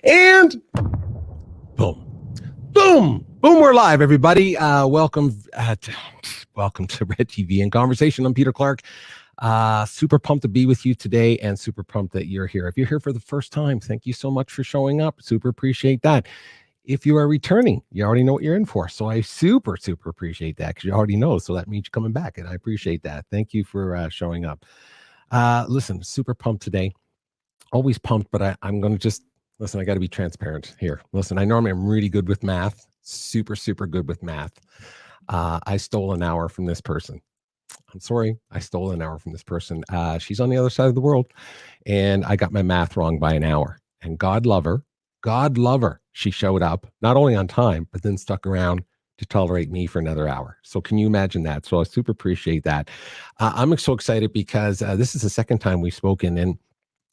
And boom, boom, boom. We're live, everybody. Welcome to Red TV and Conversation. I'm Peter Clark. Super pumped to be with you today and super pumped that you're here. If you're here for the first time, thank you so much for showing up. Super appreciate that. If you are returning, you already know what you're in for. So I super appreciate that because you already know. So that means you're coming back and I appreciate that. Thank you for showing up. Listen, super pumped today. Always pumped, but I'm going to just, listen, I got to be transparent here. Listen, I normally am really good with math, super good with math. I stole an hour from this person. I'm sorry, I stole an hour from this person. She's on the other side of the world, and I got my math wrong by an hour. And God love her. She showed up, not only on time, but then stuck around to tolerate me for another hour. So can you imagine that? So I super appreciate that. I'm so excited because this is the second time we've spoken, and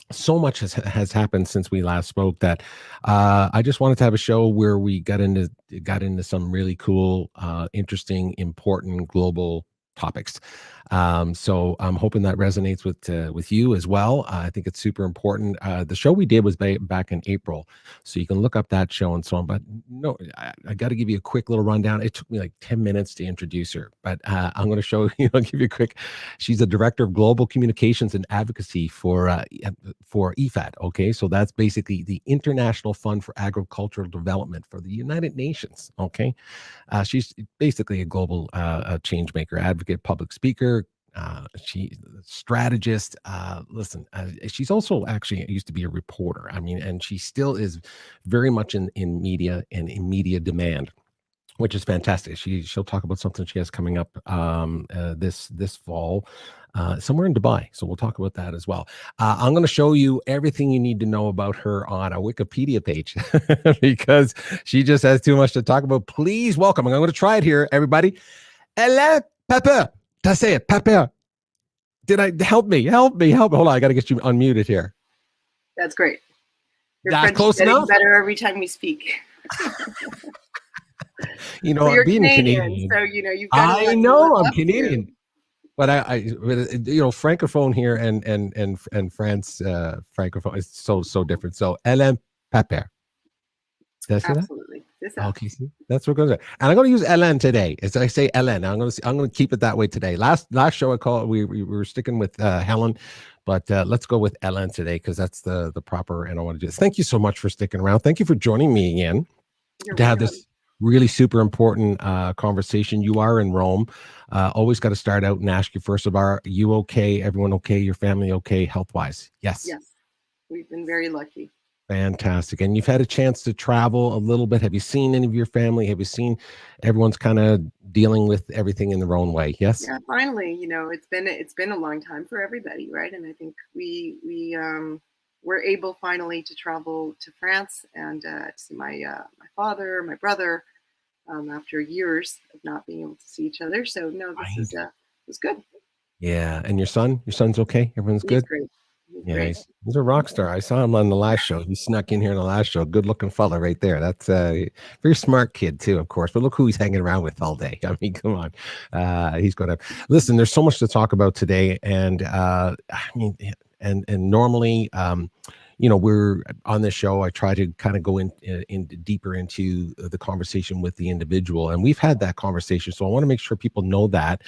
so much has happened since we last spoke that I just wanted to have a show where we got into some really cool, interesting, important global topics. So I'm hoping that resonates with you as well. I think it's super important. The show we did was back in April, so you can look up that show and so on. But no, I got to give you a quick little rundown. It took me like 10 minutes to introduce her, but I'm going to show you. I'll give you a quick. She's the director of global communications and advocacy for IFAD. Okay, so that's basically the International Fund for Agricultural Development for the United Nations. Okay, she's basically a global change maker, advocate, public speaker. She's a strategist. Listen, she's also actually used to be a reporter. I mean, and she still is very much in media and in media demand, which is fantastic. She'll talk about something she has coming up this fall, somewhere in Dubai. So we'll talk about that as well. I'm going to show you everything you need to know about her on a Wikipedia page because she just has too much to talk about. Please welcome. I'm going to try it here, everybody. Hélène Papper. Did I say it? Papper. Did I help me? Hold on, I got to get you unmuted here. That's great. Your That's French close is getting enough. better every time we speak. You know, So you're being Canadian, so you know you've got. I know I'm Canadian, but I you know, francophone here and France francophone is so different. So Hélène Papper. Did I say that? Absolutely. Okay, see, that's what we're going to do. And I'm going to use Hélène today. As I say Hélène, I'm going to keep it that way today. Last show I call we were sticking with Helen, but let's go with Hélène today because that's the proper. And I want to do this. Thank you so much for sticking around. Thank you for joining me again to have this really super important conversation. You are in Rome. Always got to start out and ask you first of all, are you okay? Everyone okay? Your family okay? Health wise? Yes. Yes, we've been very lucky. Fantastic. And you've had a chance to travel a little bit. Have you seen any of your family? Have you seen everyone's kind of dealing with everything in their own way? Yes. Yeah, finally, you know, it's been a long time for everybody, right? And I think we were able finally to travel to France and to see my father, my brother, after years of not being able to see each other. So no, this was good. Yeah. And your son's okay? Everyone's good? Great. Yeah, he's a rock star. I saw him on the last show. He snuck in here in the last show. Good looking fella right there. That's a very smart kid too, of course. But look who he's hanging around with all day. I mean, come on. He's going to listen. There's so much to talk about today, and I mean, and normally, you know, we're on this show. I try to kind of go in deeper into the conversation with the individual, and we've had that conversation. So I want to make sure people know that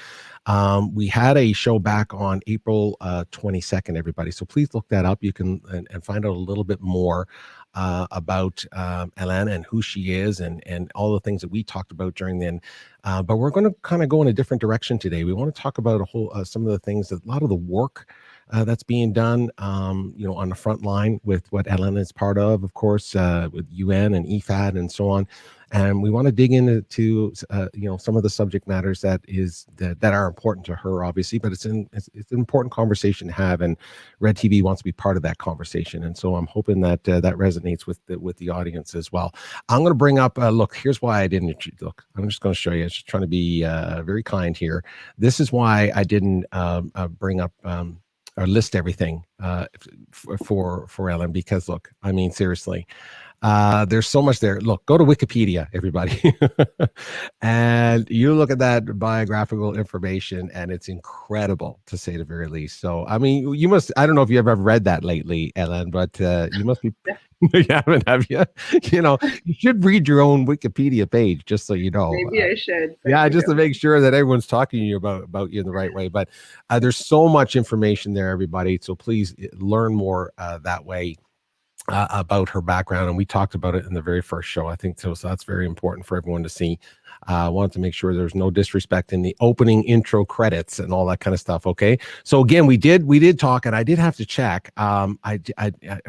we had a show back on April 22nd, everybody. So please look that up. You can and find out a little bit more about Hélène and who she is and all the things that we talked about during then. But we're going to kind of go in a different direction today. We want to talk about some of the things that a lot of the work that's being done, on the front line with what Helene is part of course, with UN and IFAD and so on. And we want to dig into, some of the subject matters that are important to her, obviously, but it's an important conversation to have, and Red TV wants to be part of that conversation. And so I'm hoping that that resonates with the audience as well. I'm going to bring up, look, here's why I didn't look. I'm just going to show you. I'm just trying to be very kind here. This is why I didn't bring up or list everything for Ellen, because look, I mean, seriously, there's so much there. Look, go to Wikipedia, everybody, and you look at that biographical information, and it's incredible, to say the very least. So, I mean, you must, I don't know if you ever read that lately, Ellen, but you must be, you haven't, have you? You should read your own Wikipedia page, just so you know. Maybe I should. Yeah, just to make sure that everyone's talking to you about you in the right way. But there's so much information there, everybody. So please learn more that way. About her background, and we talked about it in the very first show, I think. So that's very important for everyone to see. I wanted to make sure there's no disrespect in the opening intro credits and all that kind of stuff. Okay, so again, we did talk, and I did have to check.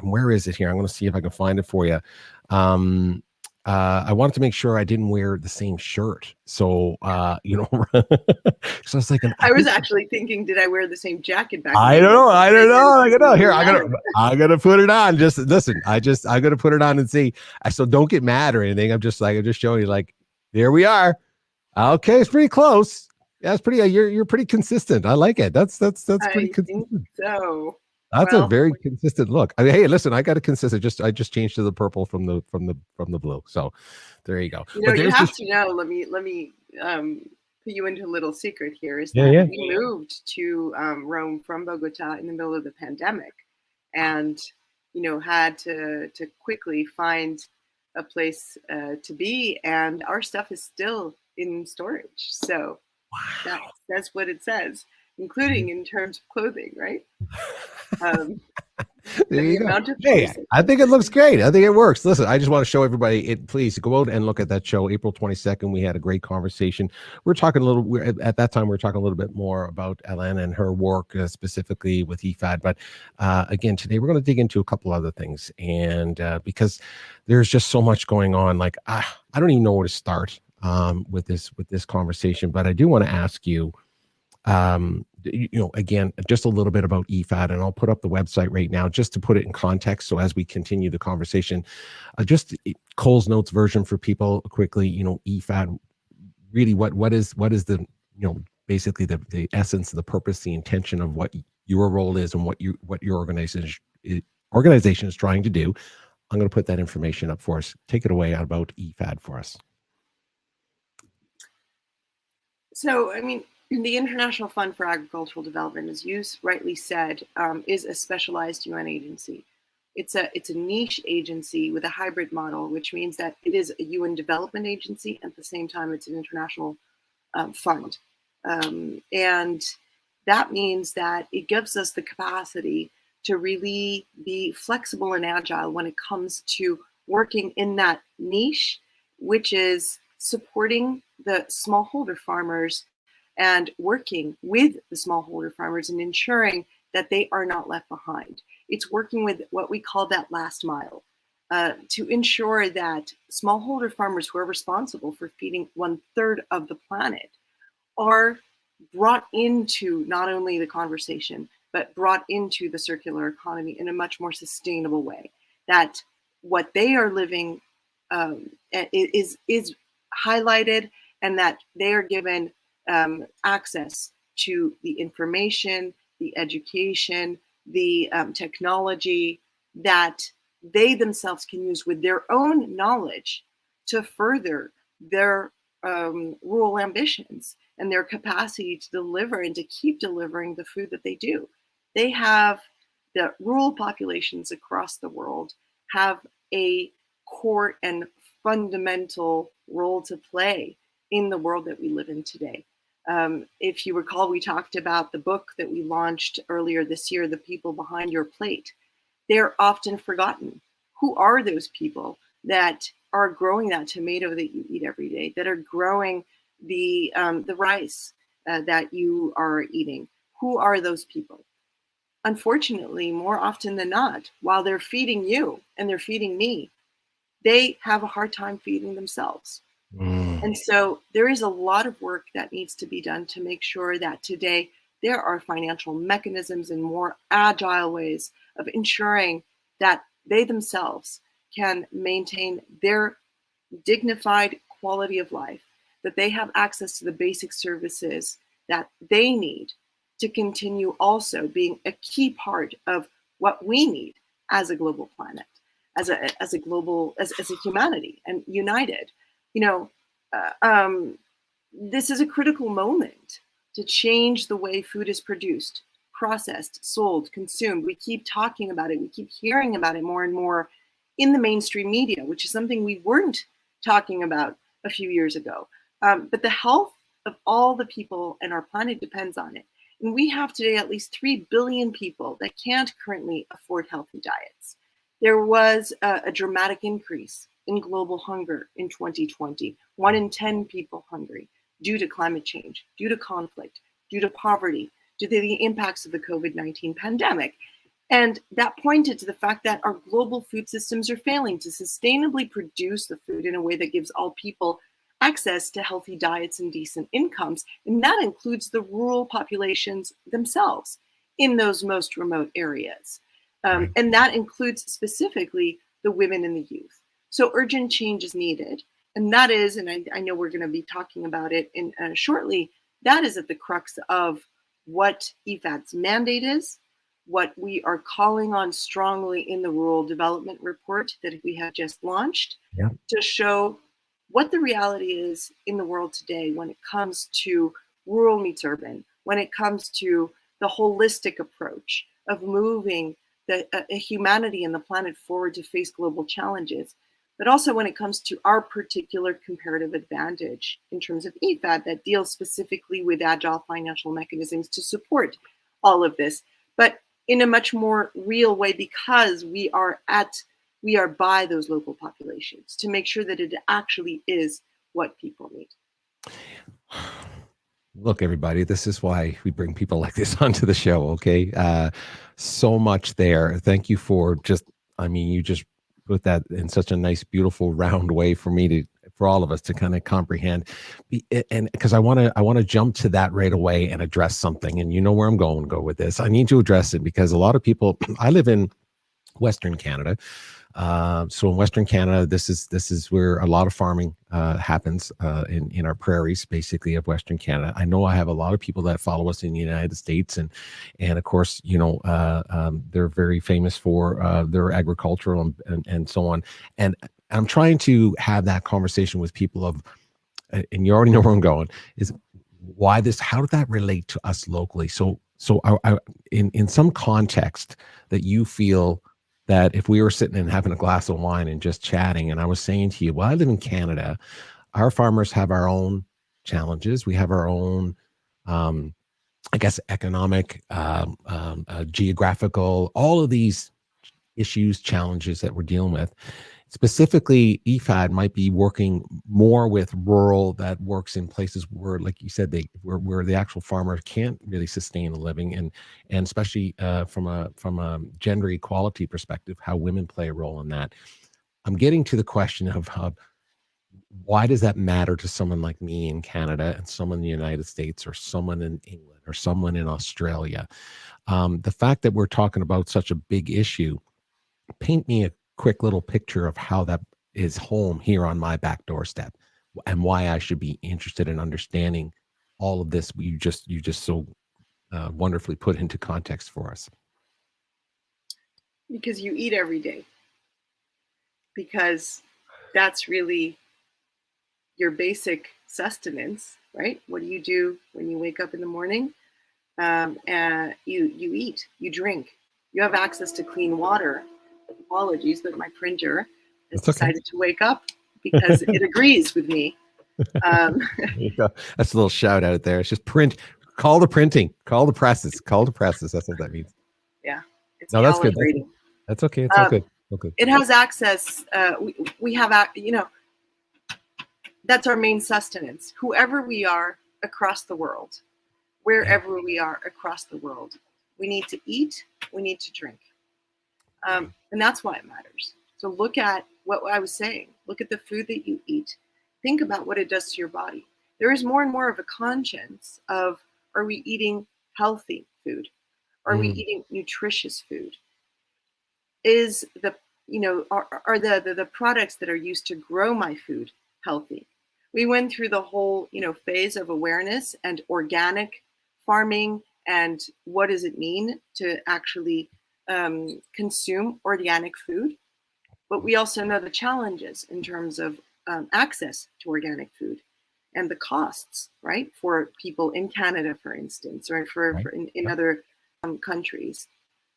Where is it here? I'm going to see if I can find it for you. I wanted to make sure I didn't wear the same shirt. So, so I was like, I was actually thinking, did I wear the same jacket back? I don't know. Here, I gotta put it on. Just listen. I gotta put it on and see. So don't get mad or anything. I'm just showing you, like, there we are. Okay, it's pretty close. Yeah, it's pretty. You're pretty consistent. I like it. That's pretty consistent. So. That's a very consistent look. I mean, hey, listen, I got a consistent. I just changed to the purple from the blue. So there you go. You have to know. Let me put you into a little secret here. Is that we moved to Rome from Bogota in the middle of the pandemic, and had to quickly find a place to be, and our stuff is still in storage. So that says what it says, including in terms of clothing, right? There you go. Hey, I think it looks great. I think it works. Listen, I just want to show everybody it. Please go out and look at that show, April 22nd. We had a great conversation. We're talking at that time, we were talking a little bit more about Helene and her work, specifically with IFAD. But again, today we're going to dig into a couple other things. And because there's just so much going on, like, I don't even know where to start with this conversation, but I do want to ask you, again, just a little bit about IFAD, and I'll put up the website right now just to put it in context. So as we continue the conversation, just Cole's notes version for people quickly. IFAD, really, what is the basically the essence, the purpose, the intention of what your role is and what your organization is trying to do. I'm going to put that information up for us. Take it away about IFAD for us. So, I mean, the International Fund for Agricultural Development, as you rightly said, is a specialized UN agency. It's a niche agency with a hybrid model, which means that it is a UN development agency. At the same time, it's an international fund. And that means that it gives us the capacity to really be flexible and agile when it comes to working in that niche, which is supporting the smallholder farmers and working with the smallholder farmers and ensuring that they are not left behind. It's working with what we call that last mile to ensure that smallholder farmers who are responsible for feeding 1/3 of the planet are brought into not only the conversation, but brought into the circular economy in a much more sustainable way. That what they are living is highlighted, and that they are given access to the information, the education, the technology that they themselves can use with their own knowledge to further their rural ambitions and their capacity to deliver and to keep delivering the food that they do. They have, the rural populations across the world have a core and fundamental role to play in the world that we live in today. If you recall, we talked about the book that we launched earlier this year, The People Behind Your Plate. They're often forgotten. Who are those people that are growing that tomato that you eat every day, that are growing the rice that you are eating? Who are those people? unfortunately, more often than not, while they're feeding you and they're feeding me, they have a hard time feeding themselves. And so there is a lot of work that needs to be done to make sure that today there are financial mechanisms and more agile ways of ensuring that they themselves can maintain their dignified quality of life, that they have access to the basic services that they need to continue also being a key part of what we need as a global planet, as a global, as a humanity and united. You know, this is a critical moment to change the way food is produced, processed, sold, consumed. We keep talking about it. We keep hearing about it more and more in the mainstream media, which is something we weren't talking about a few years ago. But the health of all the people in our planet depends on it. And we have today at least 3 billion people that can't currently afford healthy diets. There was a dramatic increase in global hunger in 2020. 1 in 10 people hungry due to climate change, due to conflict, due to poverty, due to the impacts of the COVID-19 pandemic. And that pointed to the fact that our global food systems are failing to sustainably produce the food in a way that gives all people access to healthy diets and decent incomes. And that includes the rural populations themselves in those most remote areas. And that includes specifically the women and the youth. So urgent change is needed. And that is, and I know we're going to be talking about it in shortly, that is at the crux of what IFAD's mandate is, what we are calling on strongly in the Rural Development Report that we have just launched, to show what the reality is in the world today when it comes to rural meets urban, when it comes to the holistic approach of moving humanity and the planet forward to face global challenges, but also when it comes to our particular comparative advantage in terms of IFAD that deals specifically with agile financial mechanisms to support all of this, but in a much more real way, because we are by those local populations to make sure that it actually is what people need. Look, everybody, this is why we bring people like this onto the show, okay? So much there. Thank you for you just put that in such a nice, beautiful, round way for all of us to kind of comprehend. And because I want to jump to that right away and address something. And you know where I'm going to go with this. I need to address it because a lot of people, I live in Western Canada. So in Western Canada, this is where a lot of farming happens in our prairies, basically, of Western Canada. I know I have a lot of people that follow us in the United States, and of course, they're very famous for their agricultural and so on. And I'm trying to have that conversation with people and you already know where I'm going, is why this, how did that relate to us locally? So in some context that you feel that if we were sitting and having a glass of wine and just chatting, and I was saying to you, well, I live in Canada, our farmers have our own challenges. We have our own, I guess, economic, geographical, all of these issues, challenges that we're dealing with. Specifically, IFAD might be working more with rural, that works in places where, like you said, where the actual farmer can't really sustain a living, and especially from a gender equality perspective, how women play a role in that. I'm getting to the question of why does that matter to someone like me in Canada and someone in the United States or someone in England or someone in Australia? The fact that we're talking about such a big issue, paint me a quick little picture of how that is home here on my back doorstep, and why I should be interested in understanding all of this you just so wonderfully put into context for us. Because you eat every day. Because that's really your basic sustenance, right? What do you do when you wake up in the morning? And you eat, you drink, you have access to clean water. Apologies, but my printer has decided to wake up because it agrees with me. That's a little shout out there. It's just print. Call the printing. Call the presses. Call the presses. That's what that means. Yeah. It's no, that's good. That's okay. It's all good. Okay. It has access. We have, that's our main sustenance. Whoever we are across the world, wherever we are across the world, we need to eat, we need to drink. And that's why it matters. So look at what I was saying. Look at the food that you eat. Think about what it does to your body. There is more and more of a conscience of, are we eating healthy food? Are we eating nutritious food? Is the, are the products that are used to grow my food healthy? We went through the whole, phase of awareness and organic farming and what does it mean to actually consume organic food. But we also know the challenges in terms of access to organic food and the costs, right? For people in Canada, for instance, or in other countries.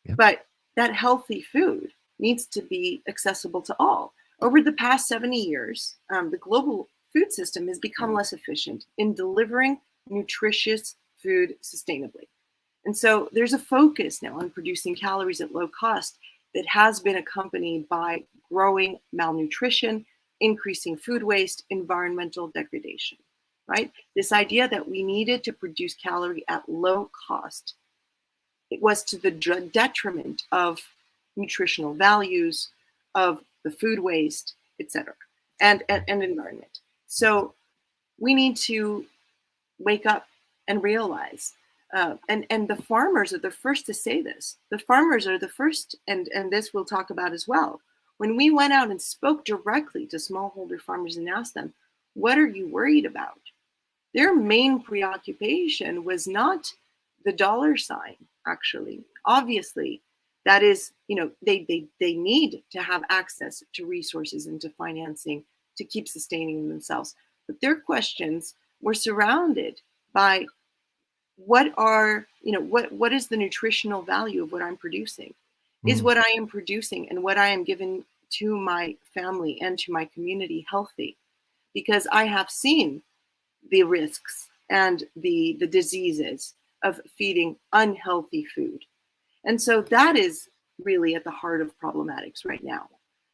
Yep. But that healthy food needs to be accessible to all. Over the past 70 years, the global food system has become less efficient in delivering nutritious food sustainably. And so there's a focus now on producing calories at low cost that has been accompanied by growing malnutrition, increasing food waste, environmental degradation, right? This idea that we needed to produce calorie at low cost, it was to the detriment of nutritional values, of the food waste, etc., and environment. So we need to wake up and realize, and the farmers are the first to say this. The farmers are the first, and this we'll talk about as well. When we went out and spoke directly to smallholder farmers and asked them, what are you worried about? Their main preoccupation was not the dollar sign, actually. Obviously, that is, they need to have access to resources and to financing to keep sustaining themselves. But their questions were surrounded by what is the nutritional value of what I'm producing? Is what I am producing and what I am giving to my family and to my community healthy? Because I have seen the risks and the diseases of feeding unhealthy food. And so that is really at the heart of problematics right now.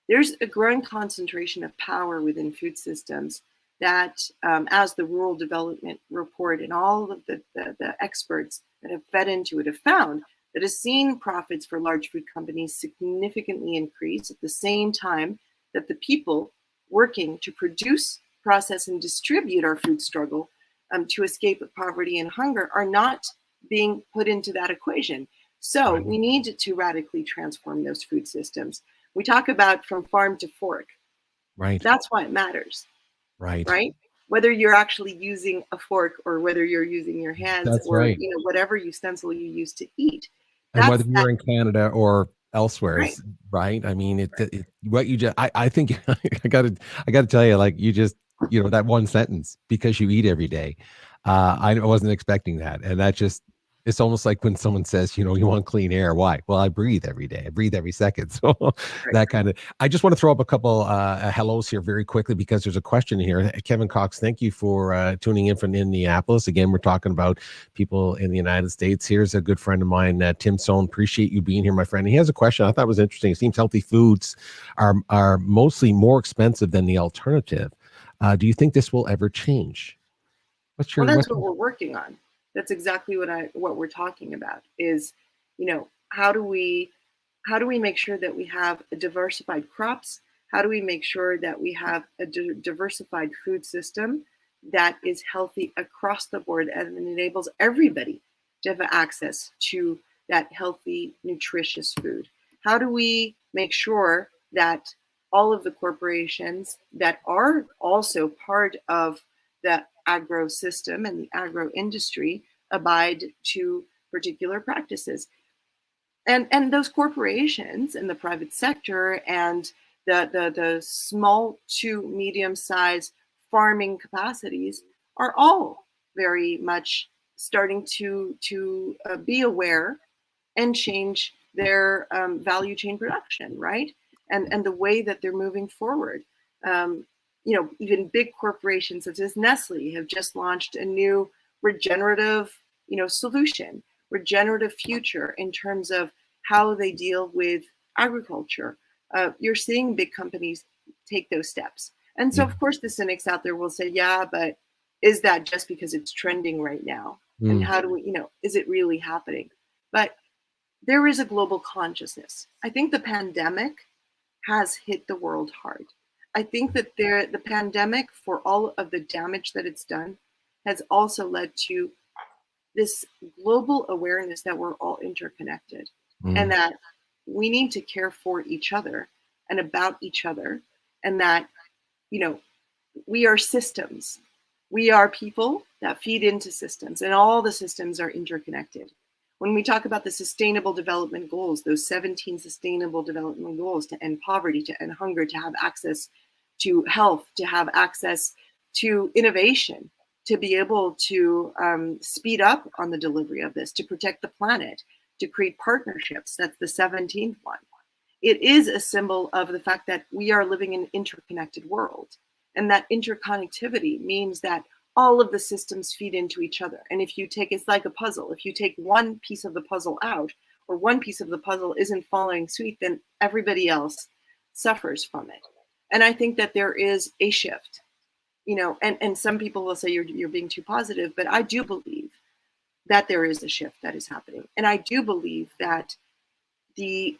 There's a growing concentration of power within food systems that, as the Rural Development Report and all of the experts that have fed into it have found, that has seen profits for large food companies significantly increase at the same time that the people working to produce, process, and distribute our food struggle to escape poverty and hunger are not being put into that equation. So we need to radically transform those food systems. We talk about from farm to fork. Right. That's why it matters. Right. Whether you're actually using a fork or whether you're using your hands. That's or right. Whatever ustensil you use to eat. And whether you're in Canada or elsewhere, right? I mean, what you just, I think I gotta tell you, like you just, that one sentence, because you eat every day. I wasn't expecting that. And that just, it's almost like when someone says, you want clean air. Why? Well, I breathe every day. I breathe every second. So that kind of, I just want to throw up a couple hellos here very quickly because there's a question here. Kevin Cox, thank you for tuning in from Indianapolis. Again, we're talking about people in the United States. Here's a good friend of mine, Tim Sohn. Appreciate you being here, my friend. And he has a question I thought was interesting. It seems healthy foods are mostly more expensive than the alternative. Do you think this will ever change? That's what we're working on. That's exactly what we're talking about is, how do we make sure that we have diversified crops? How do we make sure that we have a diversified food system that is healthy across the board and enables everybody to have access to that healthy, nutritious food? How do we make sure that all of the corporations that are also part of the agro system and the agro industry abide to particular practices? And those corporations in the private sector and the small to medium-sized farming capacities are all very much starting to be aware and change their value chain production, right? And the way that they're moving forward. Even big corporations such as Nestle have just launched a new regenerative, solution, regenerative future in terms of how they deal with agriculture. You're seeing big companies take those steps. And so, of course, the cynics out there will say, yeah, but is that just because it's trending right now? And how do we, is it really happening? But there is a global consciousness. I think the pandemic has hit the world hard. I think that the pandemic, for all of the damage that it's done, has also led to this global awareness that we're all interconnected and that we need to care for each other and about each other, and that, you know, we are systems. We are people that feed into systems, and all the systems are interconnected. When we talk about the sustainable development goals, those 17 sustainable development goals, to end poverty, to end hunger, to have access to health, to have access to innovation, to be able to speed up on the delivery of this, to protect the planet, to create partnerships. That's the 17th one. It is a symbol of the fact that we are living in an interconnected world. And that interconnectivity means that all of the systems feed into each other. And if you take, it's like a puzzle. If you take one piece of the puzzle out, or one piece of the puzzle isn't following suit, then everybody else suffers from it. And I think that there is a shift, you know, and some people will say you're being too positive, but I do believe that there is a shift that is happening. And I do believe that the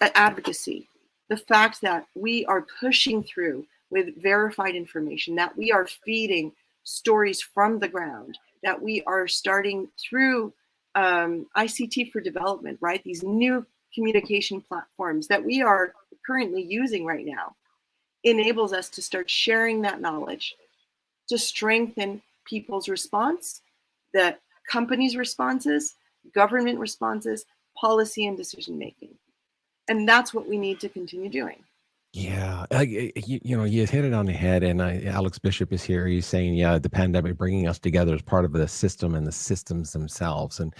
advocacy, the fact that we are pushing through with verified information, that we are feeding stories from the ground, that we are starting through ICT for development, right? These new communication platforms that we are currently using right now enables us to start sharing that knowledge to strengthen people's response, the companies' responses, government responses, policy and decision making. And that's what we need to continue doing. Yeah, you know, you hit it on the head, and Alex Bishop is here. He's saying, yeah, the pandemic bringing us together as part of the system and the systems themselves, and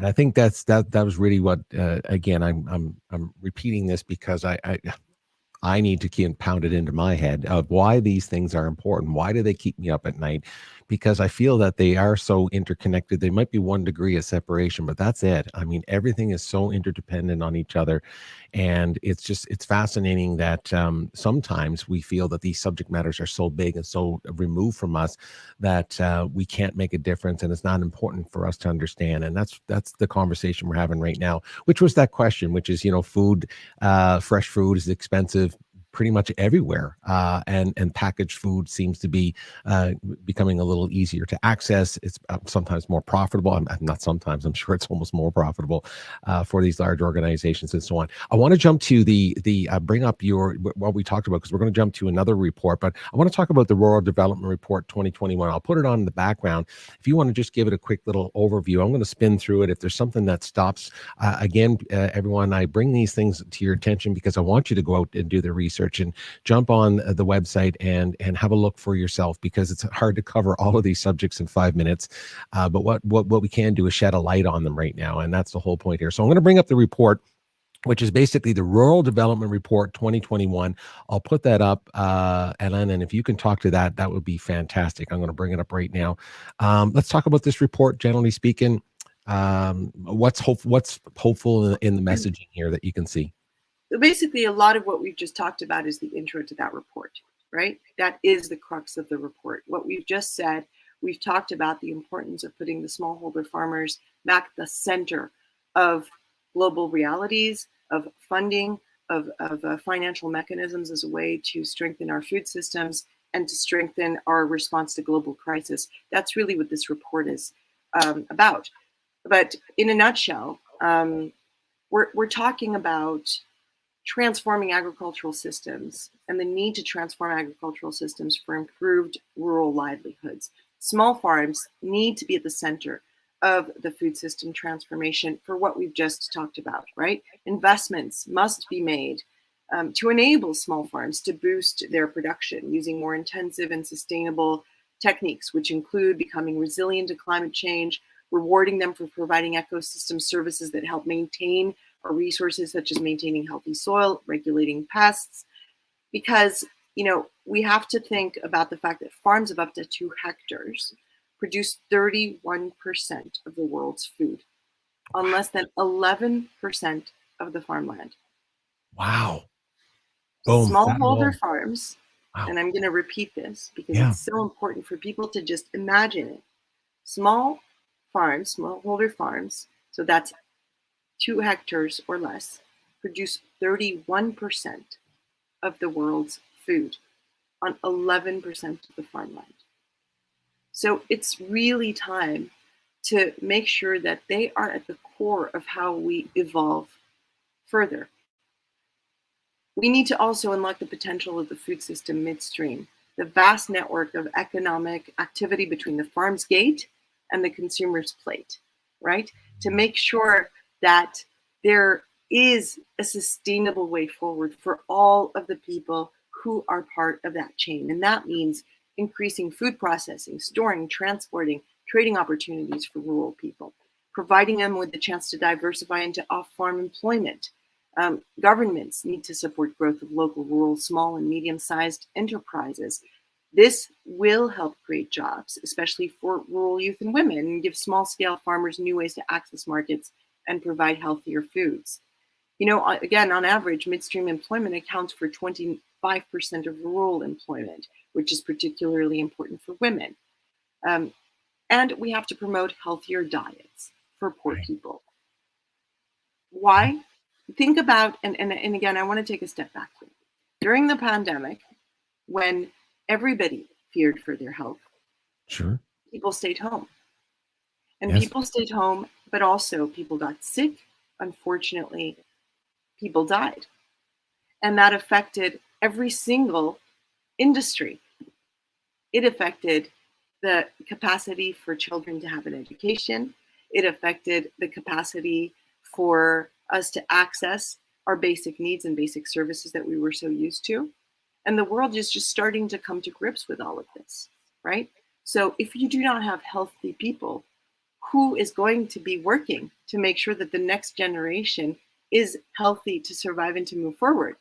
I think that was really what. Again, I'm repeating this because I need to keep pounded into my head of why these things are important. Why do they keep me up at night? Because I feel that they are so interconnected. They might be 1 degree of separation, but that's it. I mean, everything is so interdependent on each other. And it's fascinating that sometimes we feel that these subject matters are so big and so removed from us that we can't make a difference, and it's not important for us to understand. And that's the conversation we're having right now, which was that question, which is, you know, food, fresh food is expensive pretty much everywhere, and packaged food seems to be becoming a little easier to access. It's sometimes more profitable. Not sometimes, I'm sure it's almost more profitable for these large organizations and so on. I want to jump to the bring up what we talked about, because we're going to jump to another report, but I want to talk about the Rural Development Report 2021. I'll put it on in the background. If you want to just give it a quick little overview, I'm going to spin through it. If there's something that stops, again, everyone, I bring these things to your attention because I want you to go out and do the research and jump on the website and have a look for yourself, because it's hard to cover all of these subjects in 5 minutes. But what we can do is shed a light on them right now, and that's the whole point here. So I'm going to bring up the report, which is basically the Rural Development Report 2021. I'll put that up, Hélène, and if you can talk to that, that would be fantastic. I'm going to bring it up right now. Let's talk about this report, generally speaking. What's hopeful in the messaging here that you can see? Basically, a lot of what we've just talked about is the intro to that report, right? That is the crux of the report. What we've just said, we've talked about the importance of putting the smallholder farmers back at the center of global realities, of funding, of financial mechanisms as a way to strengthen our food systems and to strengthen our response to global crisis. That's really what this report is about. But in a nutshell, we're talking about transforming agricultural systems and the need to transform agricultural systems for improved rural livelihoods. Small farms need to be at the center of the food system transformation for what we've just talked about, right? Investments must be made to enable small farms to boost their production using more intensive and sustainable techniques, which include becoming resilient to climate change, rewarding them for providing ecosystem services that help maintain our resources, such as maintaining healthy soil, regulating pests, because, you know, we have to think about the fact that farms of up to 2 hectares produce 31% of the world's food on less than 11% of the farmland. Wow. Boom. Smallholder farms, wow. And I'm going to repeat this because it's so important for people to just imagine it. Small farms, smallholder farms, so that's 2 hectares or less produce 31% of the world's food on 11% of the farmland. So it's really time to make sure that they are at the core of how we evolve further. We need to also unlock the potential of the food system midstream, the vast network of economic activity between the farm's gate and the consumer's plate, right? To make sure that there is a sustainable way forward for all of the people who are part of that chain. And that means increasing food processing, storing, transporting, trading opportunities for rural people, providing them with the chance to diversify into off-farm employment. Governments need to support growth of local, rural, small and medium-sized enterprises. This will help create jobs, especially for rural youth and women, and give small-scale farmers new ways to access markets and provide healthier foods. You know, again, on average, midstream employment accounts for 25% of rural employment, which is particularly important for women. And we have to promote healthier diets for poor people. Why? Think about, and again, I want to take a step back. During the pandemic, when everybody feared for their health, Sure, people stayed home. And yes, people stayed home, but also people got sick. Unfortunately, people died. And that affected every single industry. It affected the capacity for children to have an education. It affected the capacity for us to access our basic needs and basic services that we were so used to. And the world is just starting to come to grips with all of this, right? So if you do not have healthy people, who is going to be working to make sure that the next generation is healthy to survive and to move forward?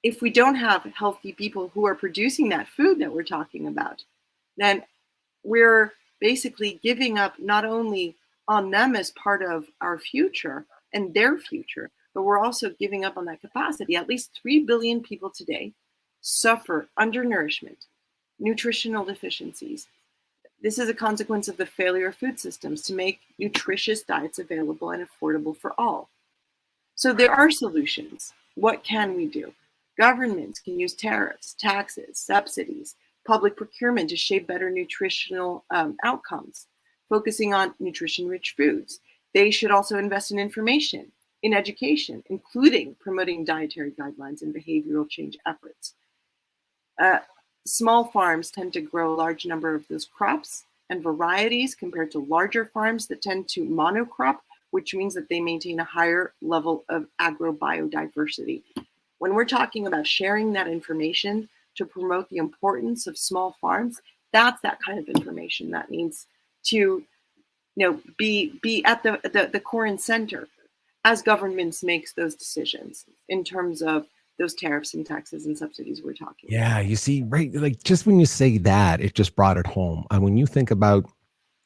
If we don't have healthy people who are producing that food that we're talking about, then we're basically giving up not only on them as part of our future and their future, but we're also giving up on that capacity. At least 3 billion people today suffer undernourishment, nutritional deficiencies. This is a consequence of the failure of food systems to make nutritious diets available and affordable for all. So there are solutions. What can we do? Governments can use tariffs, taxes, subsidies, public procurement to shape better nutritional outcomes, focusing on nutrition-rich foods. They should also invest in information, in education, including promoting dietary guidelines and behavioral change efforts. Small farms tend to grow a large number of those crops and varieties compared to larger farms that tend to monocrop, which means that they maintain a higher level of agrobiodiversity. When we're talking about sharing that information to promote the importance of small farms, that's that kind of information that needs to be at the core and center as governments makes those decisions in terms of those tariffs and taxes and subsidies we're talking about. yeah. You see, right? Like just when you say that, it just brought it home. And when you think about,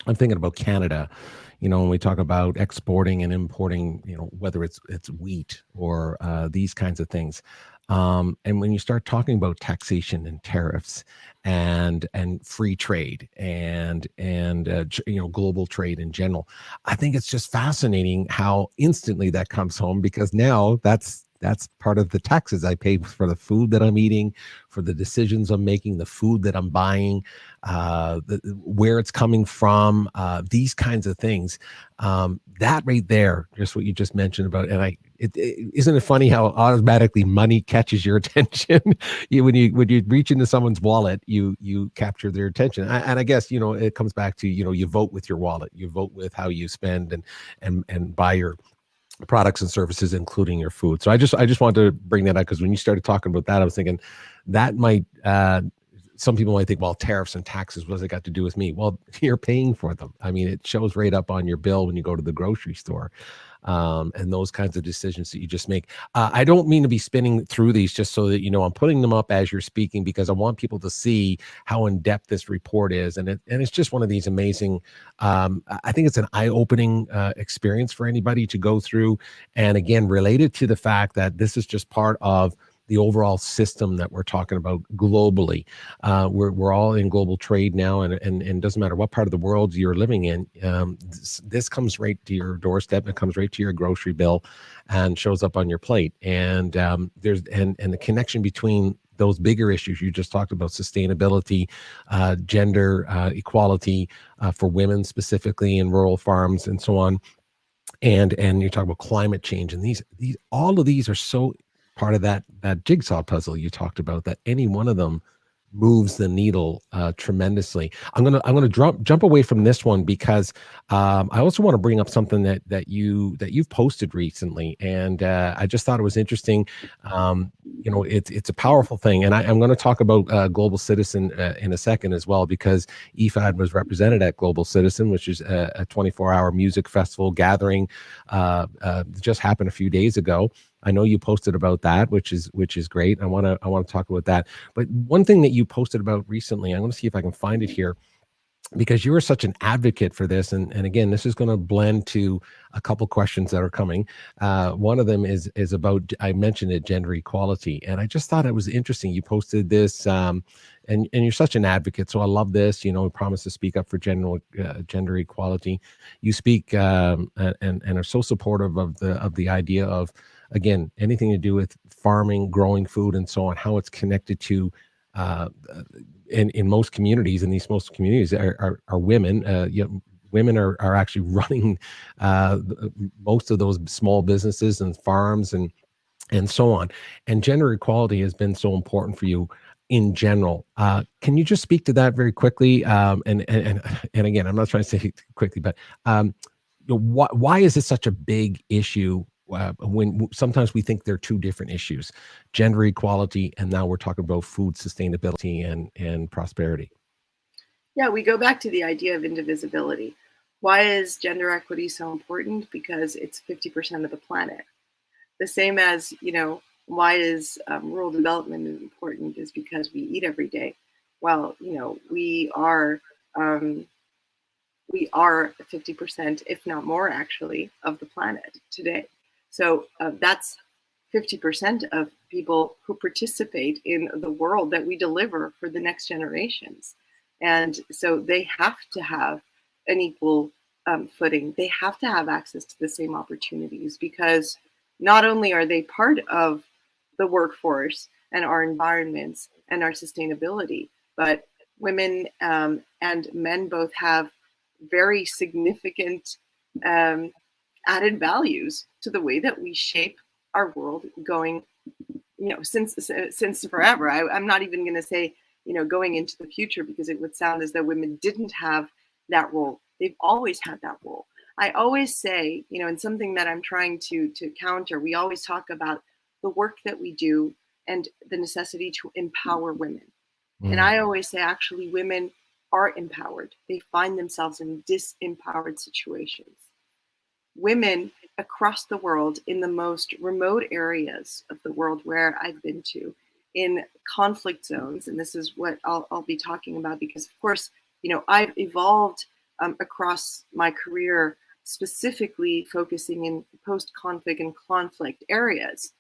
I'm thinking about Canada. You know, when we talk about exporting and importing, you know, whether it's wheat or these kinds of things. And when you start talking about taxation and tariffs and free trade and global trade in general, I think it's just fascinating how instantly that comes home, because now that's part of the taxes I pay for the food that I'm eating, for the decisions I'm making, the food that I'm buying, where it's coming from, these kinds of things. That right there, just what you just mentioned about, and isn't it funny how automatically money catches your attention? When you reach into someone's wallet, you capture their attention. And I guess, it comes back to, you vote with your wallet, you vote with how you spend and buy your products and services, including your food. So I just wanted to bring that up, because when you started talking about that, I was thinking that might, some people might think, well, tariffs and taxes, what does it got to do with me? Well, you're paying for them. I mean, it shows right up on your bill when you go to the grocery store, and those kinds of decisions that you just make. I don't mean to be spinning through these just so that, I'm putting them up as you're speaking, because I want people to see how in depth this report is. And it's just one of these amazing, I think it's an eye-opening experience for anybody to go through. And again, related to the fact that this is just part of the overall system that we're talking about globally. We're all in global trade now, and it doesn't matter what part of the world you're living in. This comes right to your doorstep. It comes right to your grocery bill, and shows up on your plate. And there's the connection between those bigger issues you just talked about: sustainability, gender equality for women specifically in rural farms, and so on. And you talk about climate change, and these all of these are so part of that jigsaw puzzle you talked about, that any one of them moves the needle tremendously. I'm gonna jump away from this one, because I also want to bring up something that you've posted recently, and I just thought it was interesting. It's a powerful thing, and I'm going to talk about Global Citizen in a second as well, because IFAD was represented at Global Citizen, which is a 24-hour music festival gathering, just happened a few days ago. I know you posted about that, which is great. I want to talk about that. But one thing that you posted about recently, I'm going to see if I can find it here, because you are such an advocate for this. And again, this is going to blend to a couple questions that are coming. One of them is about, I mentioned it, gender equality. And I just thought it was interesting. You posted this, and you're such an advocate. So I love this, promise to speak up for gender equality. You speak and are so supportive of the idea of, again, anything to do with farming, growing food, and so on, how it's connected to in most communities, and most communities are women. Women are actually running most of those small businesses and farms and so on. And gender equality has been so important for you in general. Can you just speak to that very quickly? And again, I'm not trying to say it quickly, but why is this such a big issue? When sometimes we think they're two different issues: gender equality, and now we're talking about food sustainability and prosperity. Yeah, we go back to the idea of indivisibility. Why is gender equity so important? Because it's 50% of the planet. The same as, why is rural development important? Is because we eat every day. Well, we are 50%, if not more, actually, of the planet today. So that's 50% of people who participate in the world that we deliver for the next generations. And so they have to have an equal footing. They have to have access to the same opportunities, because not only are they part of the workforce and our environments and our sustainability, but women and men both have very significant added values to the way that we shape our world going, since forever. I'm not even going to say, going into the future, because it would sound as though women didn't have that role. They've always had that role. I always say, and something that I'm trying to counter, we always talk about the work that we do and the necessity to empower women. And I always say, actually, women are empowered. They find themselves in disempowered situations. Women across the world, in the most remote areas of the world where I've been to, in conflict zones, and this is what I'll be talking about, because of course, I've evolved across my career, specifically focusing in post-conflict and conflict areas,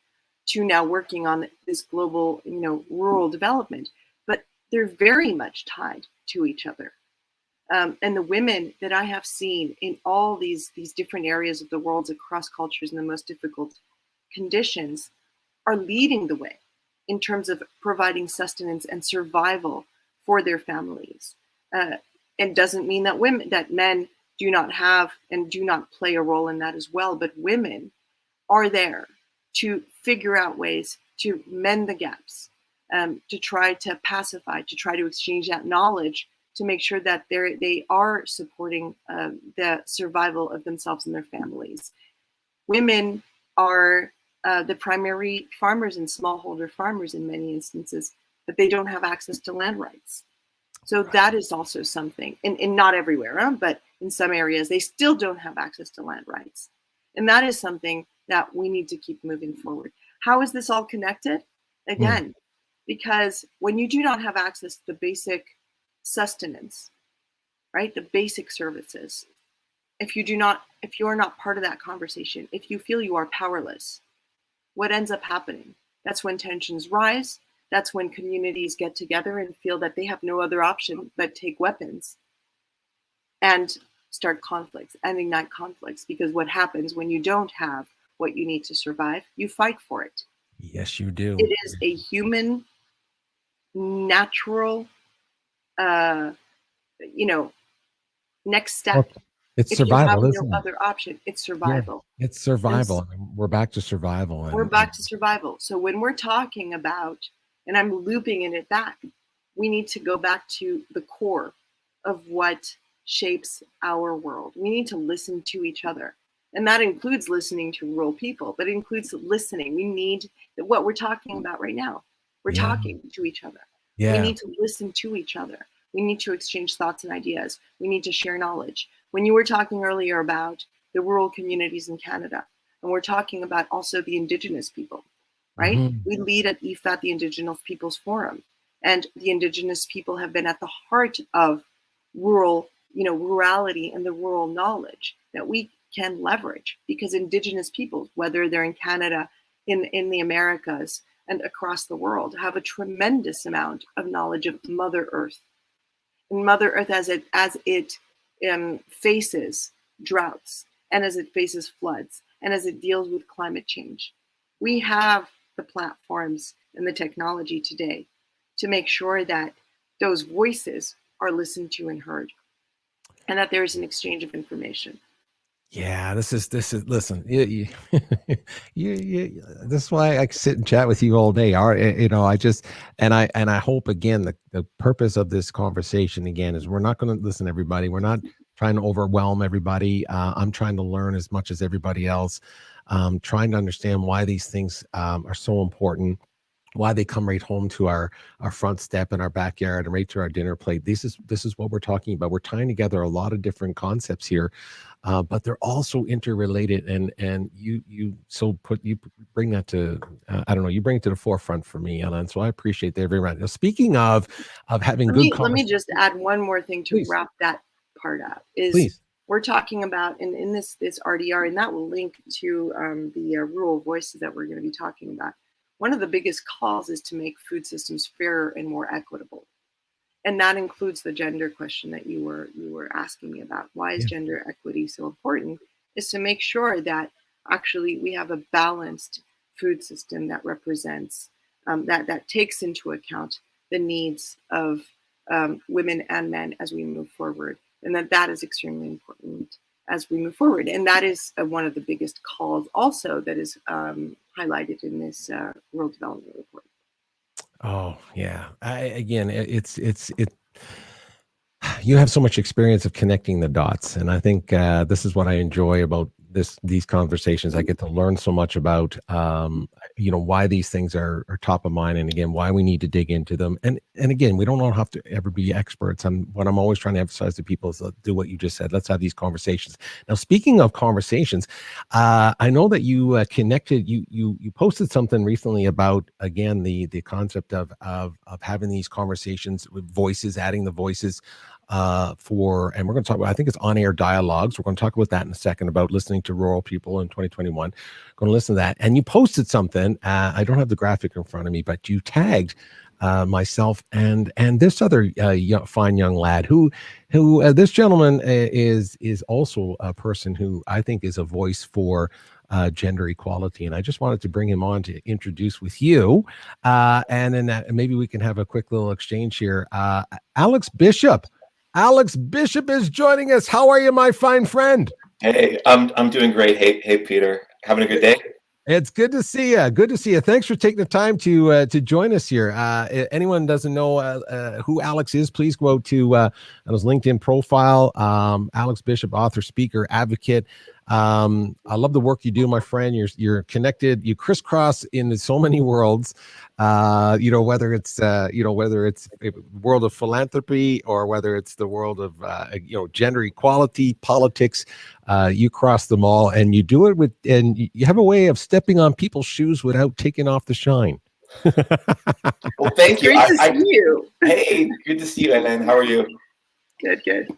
to now working on this global, rural development. But they're very much tied to each other. And the women that I have seen in all these different areas of the world, across cultures, in the most difficult conditions, are leading the way in terms of providing sustenance and survival for their families. And doesn't mean that men do not have and do not play a role in that as well, but women are there to figure out ways to mend the gaps, to try to pacify, to try to exchange that knowledge, to make sure that they are supporting the survival of themselves and their families. Women are the primary farmers and smallholder farmers in many instances, but they don't have access to land rights. So that is also something, and not everywhere, but in some areas, they still don't have access to land rights. And that is something that we need to keep moving forward. How is this all connected? Again, because when you do not have access to the basic sustenance, right? The basic services. If you are not part of that conversation, if you feel you are powerless, what ends up happening? That's when tensions rise. That's when communities get together and feel that they have no other option but take weapons and start conflicts and ignite conflicts. Because what happens when you don't have what you need to survive, you fight for it. Yes, you do. It is a human, natural, next step. It's if survival, you have isn't no it? other option, it's survival. Yeah, it's survival. We're back to survival. We're back to survival. So when we're talking about, and I'm looping it back, we need to go back to the core of what shapes our world. We need to listen to each other. And that includes listening to rural people, but it includes listening. We need what we're talking about right now. We're talking to each other. We need to listen to each other. We need to exchange thoughts and ideas. We need to share knowledge. When you were talking earlier about the rural communities in Canada, and we're talking about also the Indigenous people, right? Mm-hmm. We lead at IFAD, the Indigenous Peoples Forum, and the Indigenous people have been at the heart of rurality and the rural knowledge that we can leverage, because Indigenous peoples, whether they're in Canada, in the Americas, and across the world, have a tremendous amount of knowledge of Mother Earth. And Mother Earth as it faces droughts, and as it faces floods, and as it deals with climate change. We have the platforms and the technology today to make sure that those voices are listened to and heard, and that there is an exchange of information. Yeah, this is listen, this is why I sit and chat with you all day. I hope again the purpose of this conversation again is we're not going to listen to everybody. We're not trying to overwhelm everybody. I'm trying to learn as much as everybody else, trying to understand why these things are so important, why they come right home to our front step in our backyard and right to our dinner plate. This is what we're talking about. We're tying together a lot of different concepts here, but they're also interrelated. And you bring that to you bring it to the forefront for me, Hélène. So I appreciate that very much. Now, speaking of having let me just add one more thing to wrap that part up. We're talking about in this RDR, and that will link to the rural voices that we're going to be talking about. One of the biggest calls is to make food systems fairer and more equitable. And that includes the gender question that you were asking me about. Why is gender equity so important? Is to make sure that actually we have a balanced food system that represents, that takes into account the needs of women and men as we move forward. And that is extremely important as we move forward. And that is one of the biggest calls also that is highlighted in this World Development Report. Oh yeah. You have so much experience of connecting the dots. And I think this is what I enjoy about these conversations. I get to learn so much about, why these things are top of mind. And again, why we need to dig into them. And again, we don't all have to ever be experts. What I'm always trying to emphasize to people is do what you just said. Let's have these conversations. Now, speaking of conversations, I know that you connected, you posted something recently about, again, the concept of having these conversations with voices, adding the voices and we're going to talk about, I think it's on-air dialogues. We're going to talk about that in a second, about listening to rural people in 2021. Going to listen to that. And you posted something, I don't have the graphic in front of me, but you tagged myself and this other fine young lad who this gentleman is also a person who I think is a voice for gender equality. And I just wanted to bring him on to introduce with you. And then maybe we can have a quick little exchange here. Alex Bishop. Alex Bishop is joining us. How are you, my fine friend? Hey, I'm doing great. Hey, Peter. Having a good day? It's good to see you. Good to see you. Thanks for taking the time to join us here. Anyone doesn't know who Alex is, please go to his LinkedIn profile. Alex Bishop, author, speaker, advocate. I love the work you do, my friend. You're connected. You crisscross in so many worlds. Whether it's world of philanthropy or whether it's the world of gender equality, politics. You cross them all, and you do it and you have a way of stepping on people's shoes without taking off the shine. Well, thank you. Great to see you. Hey, good to see you, Helene. How are you? Good.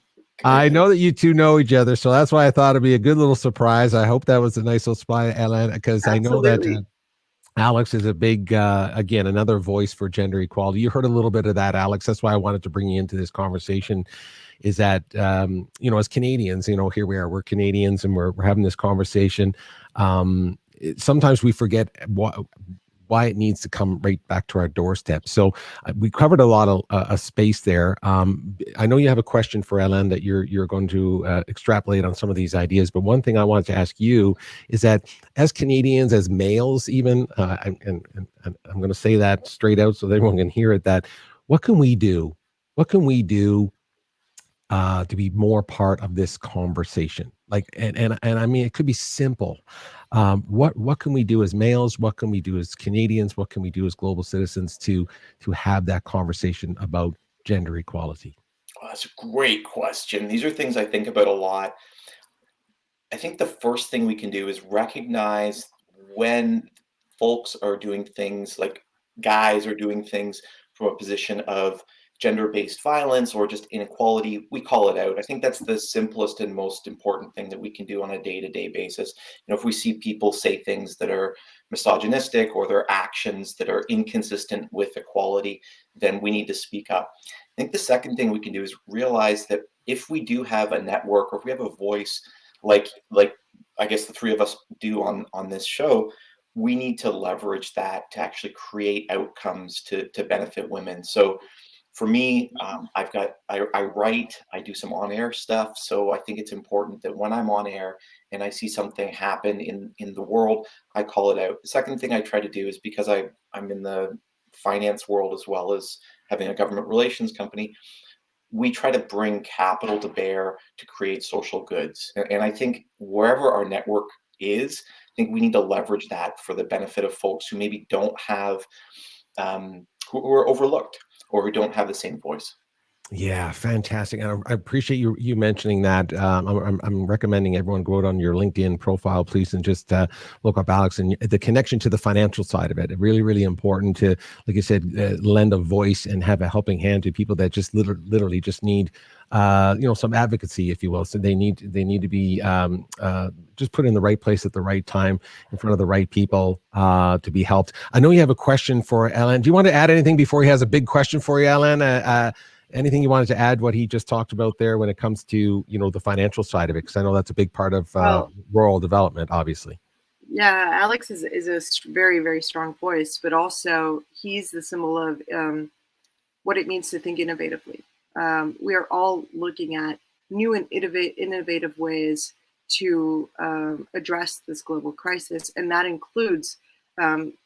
I know that you two know each other, so that's why I thought it'd be a good little surprise. I hope that was a nice little surprise, Ellen, because I know that Alex is a big, again, another voice for gender equality. You heard a little bit of that, Alex. That's why I wanted to bring you into this conversation, is that, as Canadians, here we are, we're Canadians, and we're having this conversation. Sometimes we forget why it needs to come right back to our doorstep. So we covered a lot of a space there. I know you have a question for Hélène that you're going to extrapolate on some of these ideas, but one thing I wanted to ask you is that as Canadians, as males even, and I'm going to say that straight out so that everyone can hear it, that what can we do? What can we do to be more part of this conversation? Like, and I mean, it could be simple. What can we do as males? What can we do as Canadians? What can we do as global citizens to have that conversation about gender equality? Oh, that's a great question. These are things I think about a lot. I think the first thing we can do is recognize when folks are doing things, like guys are doing things from a position of gender-based violence or just inequality. We call it out. I think that's the simplest and most important thing that we can do on a day-to-day basis. If we see people say things that are misogynistic or their actions that are inconsistent with equality, then we need to speak up. I think the second thing we can do is realize that if we do have a network, or if we have a voice like I guess the three of us do on this show, we need to leverage that to actually create outcomes to benefit women. So for me, I write, I do some on-air stuff. So I think it's important that when I'm on air and I see something happen in the world, I call it out. The second thing I try to do is, because I'm in the finance world as well as having a government relations company, we try to bring capital to bear to create social goods. And I think wherever our network is, I think we need to leverage that for the benefit of folks who maybe don't have, who are overlooked or who don't have the same voice. Yeah, fantastic. And I appreciate you mentioning that. I'm recommending everyone go out on your LinkedIn profile, please, and just look up Alex and the connection to the financial side of it. Really, really important to, like you said, lend a voice and have a helping hand to people that just literally just need, some advocacy, if you will. So they need to be just put in the right place at the right time in front of the right people to be helped. I know you have a question for Hélène. Do you want to add anything before he has a big question for you, Hélène? Anything you wanted to add what he just talked about there when it comes to, the financial side of it? Because I know that's a big part of rural development, obviously. Yeah, Alex is a very, very strong voice, but also he's the symbol of what it means to think innovatively. We are all looking at new and innovative ways to address this global crisis, and that includes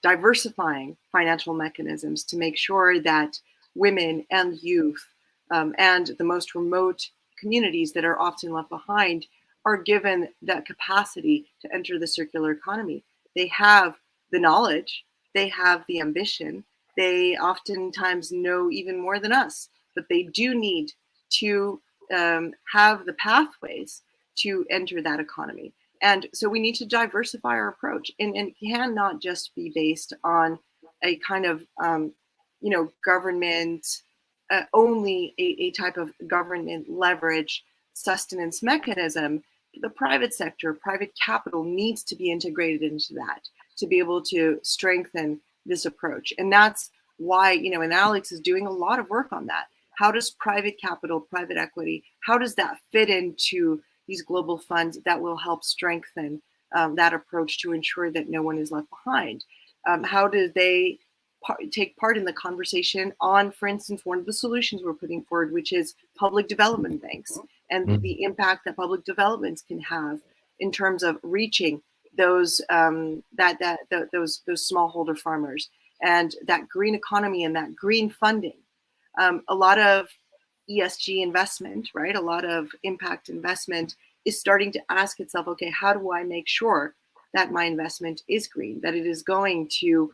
diversifying financial mechanisms to make sure that women and youth and the most remote communities that are often left behind are given that capacity to enter the circular economy. They have the knowledge, they have the ambition, they oftentimes know even more than us, but they do need to have the pathways to enter that economy. And so we need to diversify our approach, and it cannot just be based on a kind of government, only a type of government leverage sustenance mechanism. The private sector, private capital needs to be integrated into that to be able to strengthen this approach. And that's why, and Alex is doing a lot of work on that. How does private capital, private equity, how does that fit into these global funds that will help strengthen that approach to ensure that no one is left behind? How do they take part in the conversation on, for instance, one of the solutions we're putting forward, which is public development banks and the impact that public developments can have in terms of reaching those those smallholder farmers and that green economy and that green funding. A lot of ESG investment, right? A lot of impact investment is starting to ask itself, okay, how do I make sure that my investment is green, that it is going to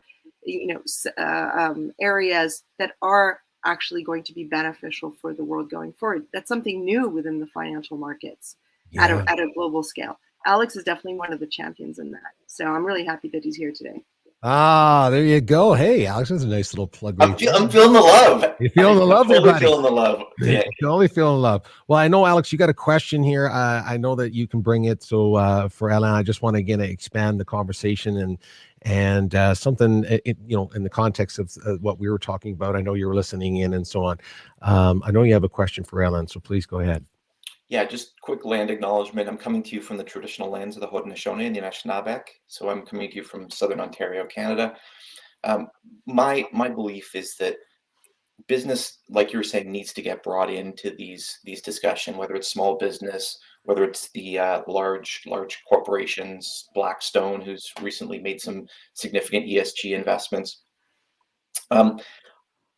areas that are actually going to be beneficial for the world going forward? That's something new within the financial markets at a global scale. Alex is definitely one of the champions in that. So I'm really happy that he's here today. Ah, there you go. Hey, Alex, that's a nice little plug. I'm feeling the love. You're feeling the love, totally everybody. Feeling the love. Yeah. Totally feeling love. Well, I know, Alex, you got a question here. I know that you can bring it. So for Hélène, I just want to again expand the conversation And something, in the context of what we were talking about, I know you were listening in and so on. I know you have a question for Ellen, so please go ahead. Yeah, just quick land acknowledgement. I'm coming to you from the traditional lands of the Haudenosaunee and the 𝗟𝗏𝗃. So I'm coming to you from Southern Ontario, Canada. My belief is that business, like you were saying, needs to get brought into these discussion, whether it's small business, whether it's the large corporations, Blackstone, who's recently made some significant ESG investments.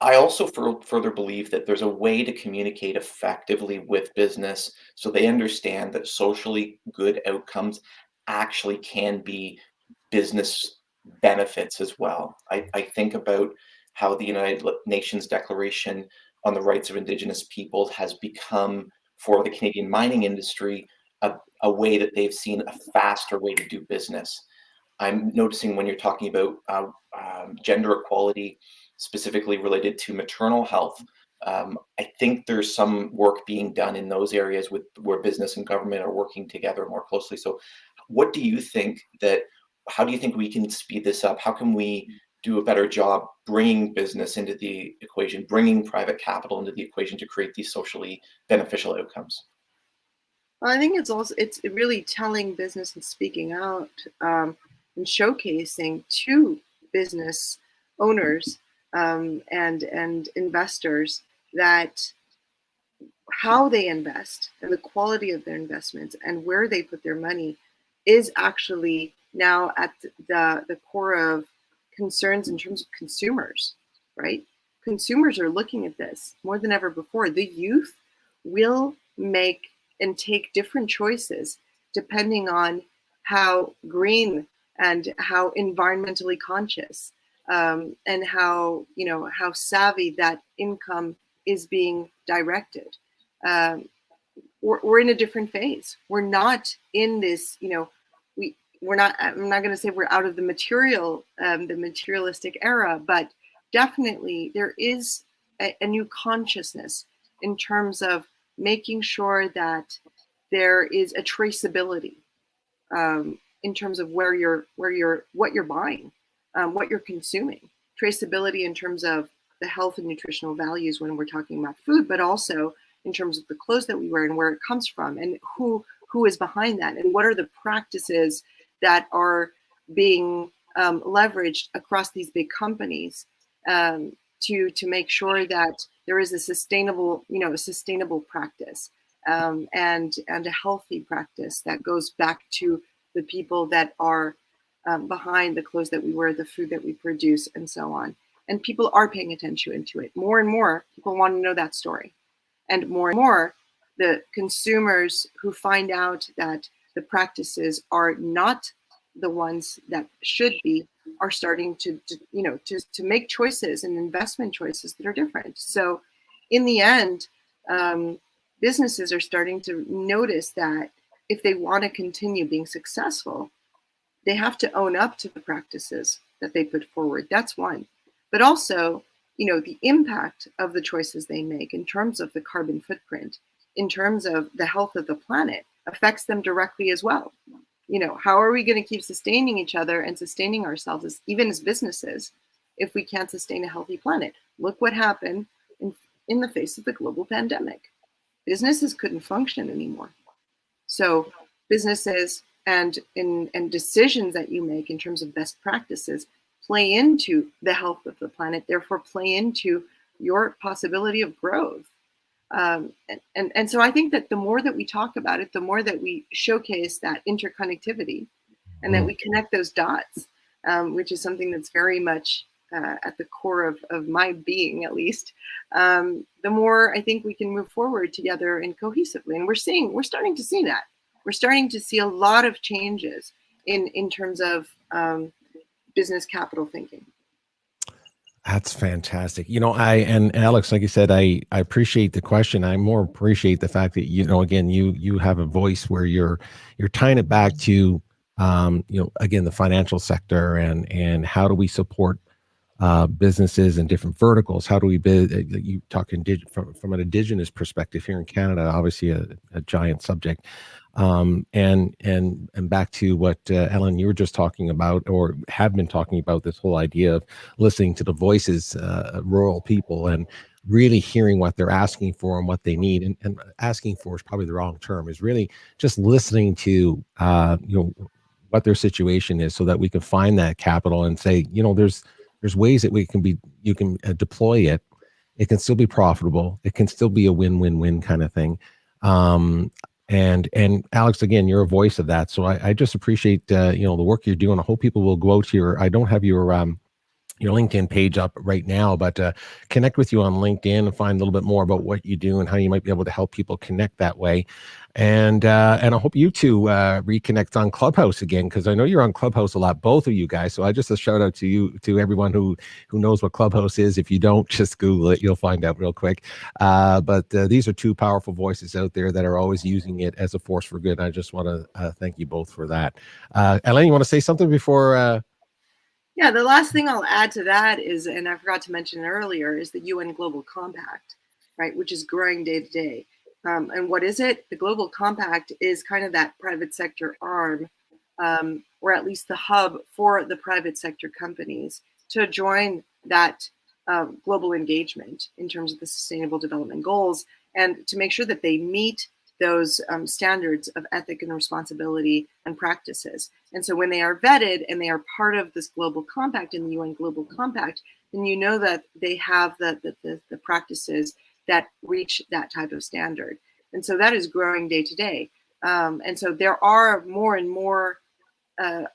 I also further believe that there's a way to communicate effectively with business so they understand that socially good outcomes actually can be business benefits as well. I think about how the United Nations Declaration on the Rights of Indigenous Peoples has become, for the Canadian mining industry, a way that they've seen a faster way to do business. I'm noticing when you're talking about gender equality, specifically related to maternal health, I think there's some work being done in those areas where business and government are working together more closely. So what do you think how do you think we can speed this up? How can we do a better job bringing business into the equation, bringing private capital into the equation to create these socially beneficial outcomes? Well, I think it's really telling business and speaking out, and showcasing to business owners and investors that how they invest and the quality of their investments and where they put their money is actually now at the core of concerns in terms of consumers, right? Consumers are looking at this more than ever before. The youth will make and take different choices depending on how green and how environmentally conscious and how savvy that income is being directed. We're in a different phase. We're not in this, we're not. I'm not going to say we're out of the materialistic era, but definitely there is a new consciousness in terms of making sure that there is a traceability in terms of what you're buying, what you're consuming, traceability in terms of the health and nutritional values when we're talking about food, but also in terms of the clothes that we wear and where it comes from and who is behind that and what are the practices that are being leveraged across these big companies to make sure that there is a sustainable practice and a healthy practice that goes back to the people that are behind the clothes that we wear, the food that we produce, and so on. And people are paying attention to it. More and more people want to know that story. And more, the consumers who find out that the practices are not the ones that should be are starting to make choices and investment choices that are different. So in the end, businesses are starting to notice that if they want to continue being successful, they have to own up to the practices that they put forward. That's one. But also, the impact of the choices they make in terms of the carbon footprint, in terms of the health of the planet, affects them directly as well. How are we going to keep sustaining each other and sustaining ourselves, even as businesses, if we can't sustain a healthy planet? Look what happened in the face of the global pandemic. Businesses couldn't function anymore. So businesses and decisions that you make in terms of best practices play into the health of the planet, therefore play into your possibility of growth. And so I think that the more that we talk about it, the more that we showcase that interconnectivity and that we connect those dots, which is something that's very much at the core of my being, at least, the more I think we can move forward together and cohesively. And we're starting to see that. We're starting to see a lot of changes in terms of business capital thinking. That's fantastic. And Alex, like you said, I appreciate the question. I more appreciate the fact that, again, you have a voice where you're tying it back to, again, the financial sector and how do we support businesses in different verticals? How do we you talk from an Indigenous perspective here in Canada, obviously a giant subject. And back to what Ellen, you were just talking about, or have been talking about, this whole idea of listening to the voices of rural people and really hearing what they're asking for and what they need. And asking for is probably the wrong term, is really just listening to what their situation is, so that we can find that capital and say, there's ways that you can deploy it. It can still be profitable. It can still be a win-win-win kind of thing. And Alex, again, you're a voice of that. So I just appreciate the work you're doing. I hope people will go to I don't have your LinkedIn page up right now, but connect with you on LinkedIn and find a little bit more about what you do and how you might be able to help people connect that way. And I hope you two reconnect on Clubhouse again, because I know you're on Clubhouse a lot, both of you guys. So I just a shout out to you, to everyone who knows what Clubhouse is. If you don't, just Google it, you'll find out real quick. But these are two powerful voices out there that are always using it as a force for good. I just want to thank you both for that. Helene, you want to say something before? Yeah, the last thing I'll add to that is, and I forgot to mention earlier, is the UN Global Compact, right, which is growing day to day. And what is it? The Global Compact is kind of that private sector arm, or at least the hub for the private sector companies to join that global engagement in terms of the Sustainable Development Goals, and to make sure that they meet those standards of ethic and responsibility and practices. And so when they are vetted and they are part of this global compact in the UN Global Compact, then you know that they have the practices that reach that type of standard. And so that is growing day to day. And so there are more and more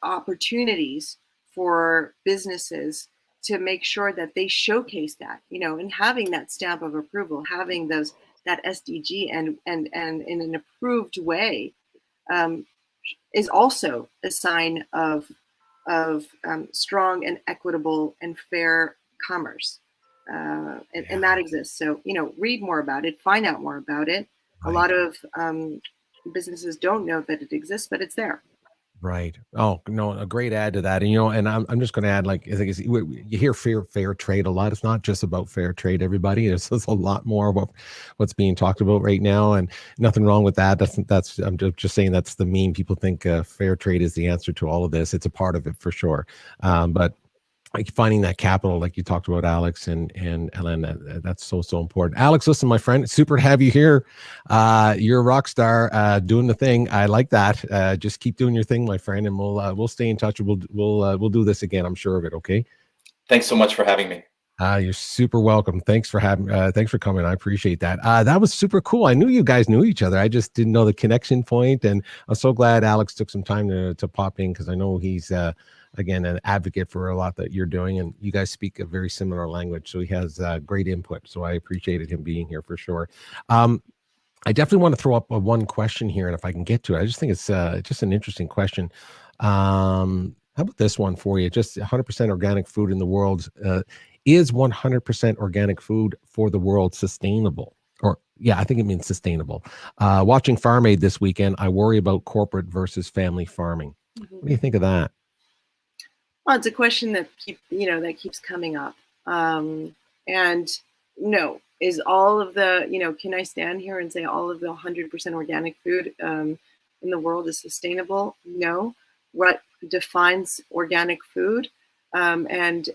opportunities for businesses to make sure that they showcase that, and having that stamp of approval, having that SDG and in an approved way is also a sign of strong and equitable and fair commerce, and that exists. So read more about it, find out more about it. Right. A lot of businesses don't know that it exists, but it's there. Right. Oh, no, a great add to that. And I'm just going to add, like, I think you hear fair trade a lot. It's not just about fair trade, everybody. There's a lot more about what's being talked about right now, and nothing wrong with that. I'm just saying that's the meme. People think fair trade is the answer to all of this. It's a part of it for sure. But like finding that capital, like you talked about, Alex and Hélène, that's so important. Alex, listen, my friend, super to have you here. You're a rock star, doing the thing. I like that. Just keep doing your thing, my friend, and we'll stay in touch. We'll do this again. I'm sure of it. Okay. Thanks so much for having me. You're super welcome. Thanks for coming. I appreciate that. That was super cool. I knew you guys knew each other. I just didn't know the connection point, and I'm so glad Alex took some time to pop in, because I know he's again an advocate for a lot that you're doing, and you guys speak a very similar language, so he has great input. So I appreciated him being here for sure. I definitely want to throw up one question here, and if I can get to it, I just think it's just an interesting question. How about this one for you? Just 100% organic food in the world. Is 100% organic food for the world sustainable? Or, yeah, I think it means sustainable. Watching Farm Aid this weekend, I worry about corporate versus family farming. Mm-hmm. What do you think of that? Well, it's a question that keeps coming up. And no, is all of the, can I stand here and say all of the 100% organic food in the world is sustainable? No. What defines organic food? And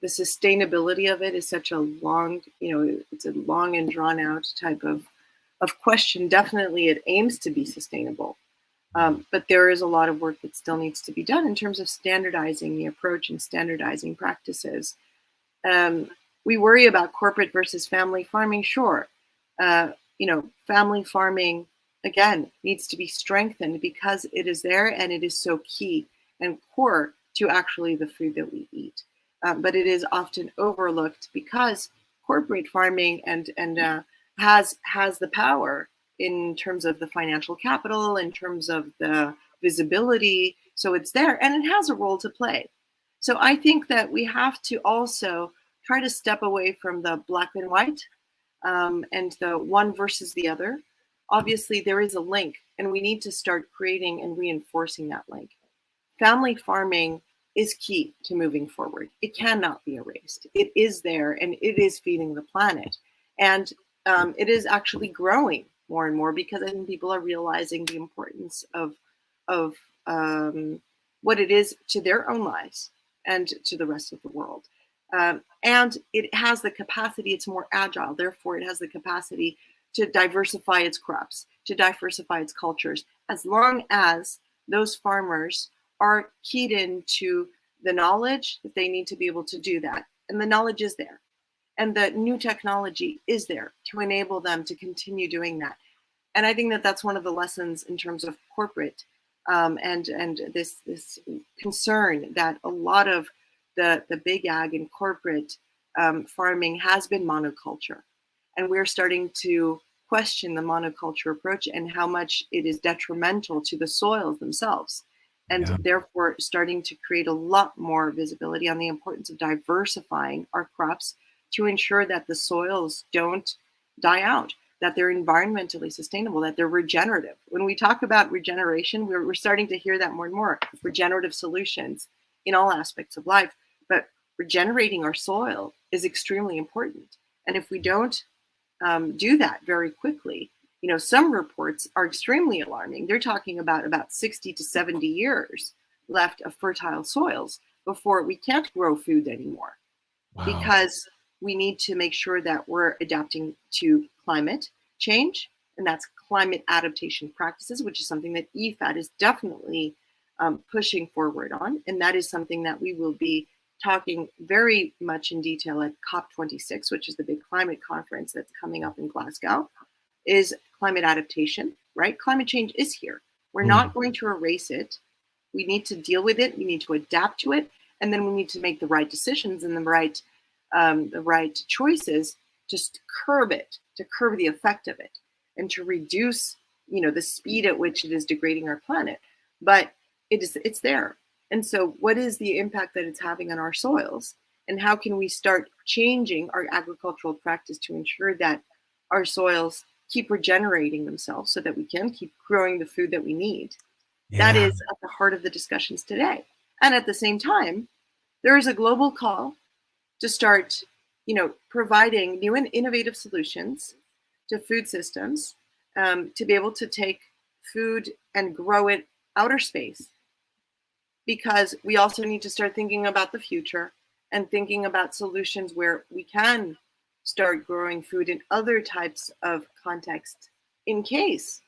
the sustainability of it is such a long, it's a long and drawn out type of question. Definitely it aims to be sustainable. But there is a lot of work that still needs to be done in terms of standardizing the approach and standardizing practices. We worry about corporate versus family farming. Sure. Family farming, again, needs to be strengthened because it is there and it is so key and core to actually the food that we eat. But it is often overlooked because corporate farming has the power in terms of the financial capital, in terms of the visibility. So it's there and it has a role to play. So I think that we have to also try to step away from the black and white and the one versus the other. Obviously, there is a link and we need to start creating and reinforcing that link. Family farming is key to moving forward. It cannot be erased. It is there and it is feeding the planet. And it is actually growing more and more, because I think people are realizing the importance of what it is to their own lives and to the rest of the world. And it has the capacity, it's more agile, therefore it has the capacity to diversify its crops, to diversify its cultures, as long as those farmers are keyed into the knowledge that they need to be able to do that. And the knowledge is there. And the new technology is there to enable them to continue doing that. And I think that that's one of the lessons in terms of corporate and this concern that a lot of the big ag and corporate farming has been monoculture. And we're starting to question the monoculture approach and how much it is detrimental to the soils themselves. And therefore starting to create a lot more visibility on the importance of diversifying our crops to ensure that the soils don't die out, that they're environmentally sustainable, that they're regenerative. When we talk about regeneration, we're starting to hear that more and more, regenerative solutions in all aspects of life. But regenerating our soil is extremely important. And if we don't do that very quickly, some reports are extremely alarming. They're talking about 60 to 70 years left of fertile soils before we can't grow food anymore. Wow. Because we need to make sure that we're adapting to climate change, and that's climate adaptation practices, which is something that IFAD is definitely pushing forward on. And that is something that we will be talking very much in detail at COP26, which is the big climate conference that's coming up in Glasgow, is climate adaptation, right? Climate change is here. We're not going to erase it. We need to deal with it. We need to adapt to it. And then we need to make the right decisions and the right choices to curb it, to curb the effect of it, and to reduce, the speed at which it is degrading our planet. But it's there. And so what is the impact that it's having on our soils? And how can we start changing our agricultural practice to ensure that our soils keep regenerating themselves so that we can keep growing the food that we need? That is at the heart of the discussions today. And at the same time, there is a global call to start, providing new and innovative solutions to food systems, to be able to take food and grow it outer space. Because we also need to start thinking about the future and thinking about solutions where we can start growing food in other types of contexts in case.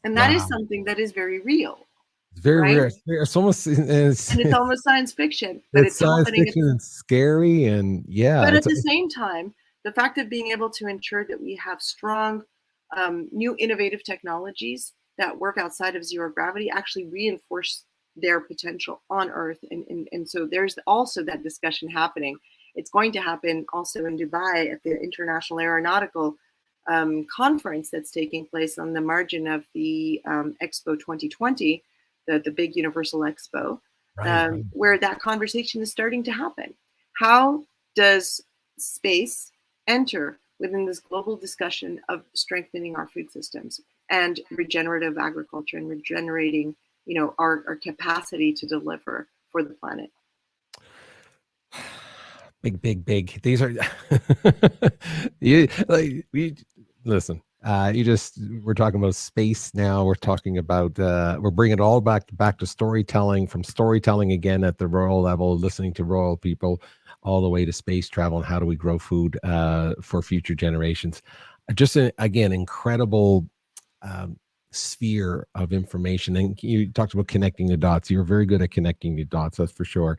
And that is something that is very real. It's very rare. It's almost it's almost science fiction, but it's science happening. Fiction and scary, and But at the same time, the fact of being able to ensure that we have strong, new innovative technologies that work outside of zero gravity actually reinforce their potential on Earth, and so there's also that discussion happening. It's going to happen also in Dubai at the International Aeronautical conference that's taking place on the margin of the Expo 2020. The big Universal Expo, where that conversation is starting to happen. How does space enter within this global discussion of strengthening our food systems and regenerative agriculture and regenerating, our capacity to deliver for the planet? Big. These are listen. We're talking about space now. We're talking about we're bringing it all back to storytelling, from storytelling again at the rural level, listening to rural people, all the way to space travel and how do we grow food for future generations. Just again, incredible sphere of information. And you talked about connecting the dots. You're very good at connecting the dots, that's for sure.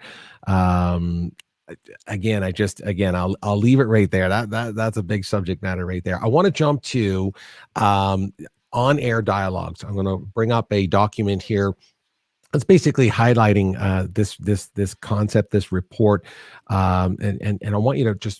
Again, I'll leave it right there. That's a big subject matter right there. I want to jump to on-air dialogues. I'm going to bring up a document here. It's basically highlighting this concept, this report, and I want you to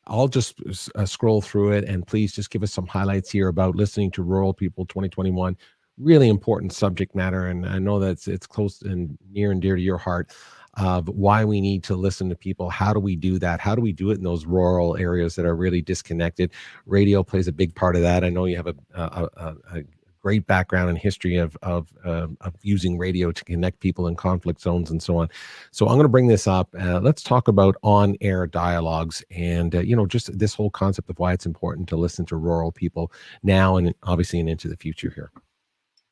I'll just scroll through it, and please just give us some highlights here about listening to rural people 2021. Really important subject matter, and I know that it's close and near and dear to your heart. Of why we need to listen to people. How do we do that? How do we do it in those rural areas that are really disconnected? Radio plays a big part of that. I know you have a great background and history of using radio to connect people in conflict zones and so on. So I'm going to bring this up. Let's talk about on-air dialogues and just this whole concept of why it's important to listen to rural people now and obviously and into the future here.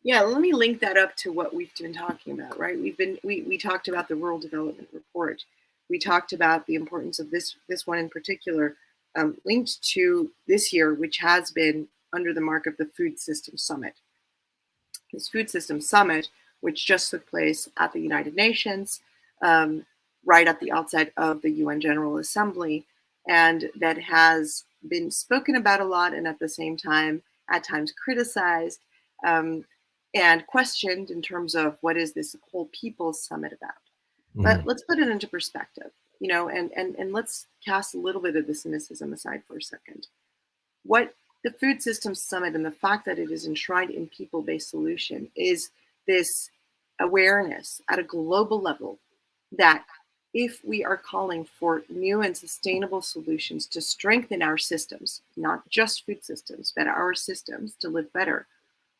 Yeah, let me link that up to what we've been talking about, right? We talked about the Rural Development Report. We talked about the importance of this one in particular, linked to this year, which has been under the mark of the Food Systems Summit. This Food Systems Summit, which just took place at the United Nations, right at the outset of the UN General Assembly, and that has been spoken about a lot and at the same time, at times criticized and questioned in terms of what is this whole People's Summit about. But let's put it into perspective, and let's cast a little bit of the cynicism aside for a second. What the Food Systems Summit and the fact that it is enshrined in people-based solution is this awareness at a global level that if we are calling for new and sustainable solutions to strengthen our systems, not just food systems, but our systems to live better,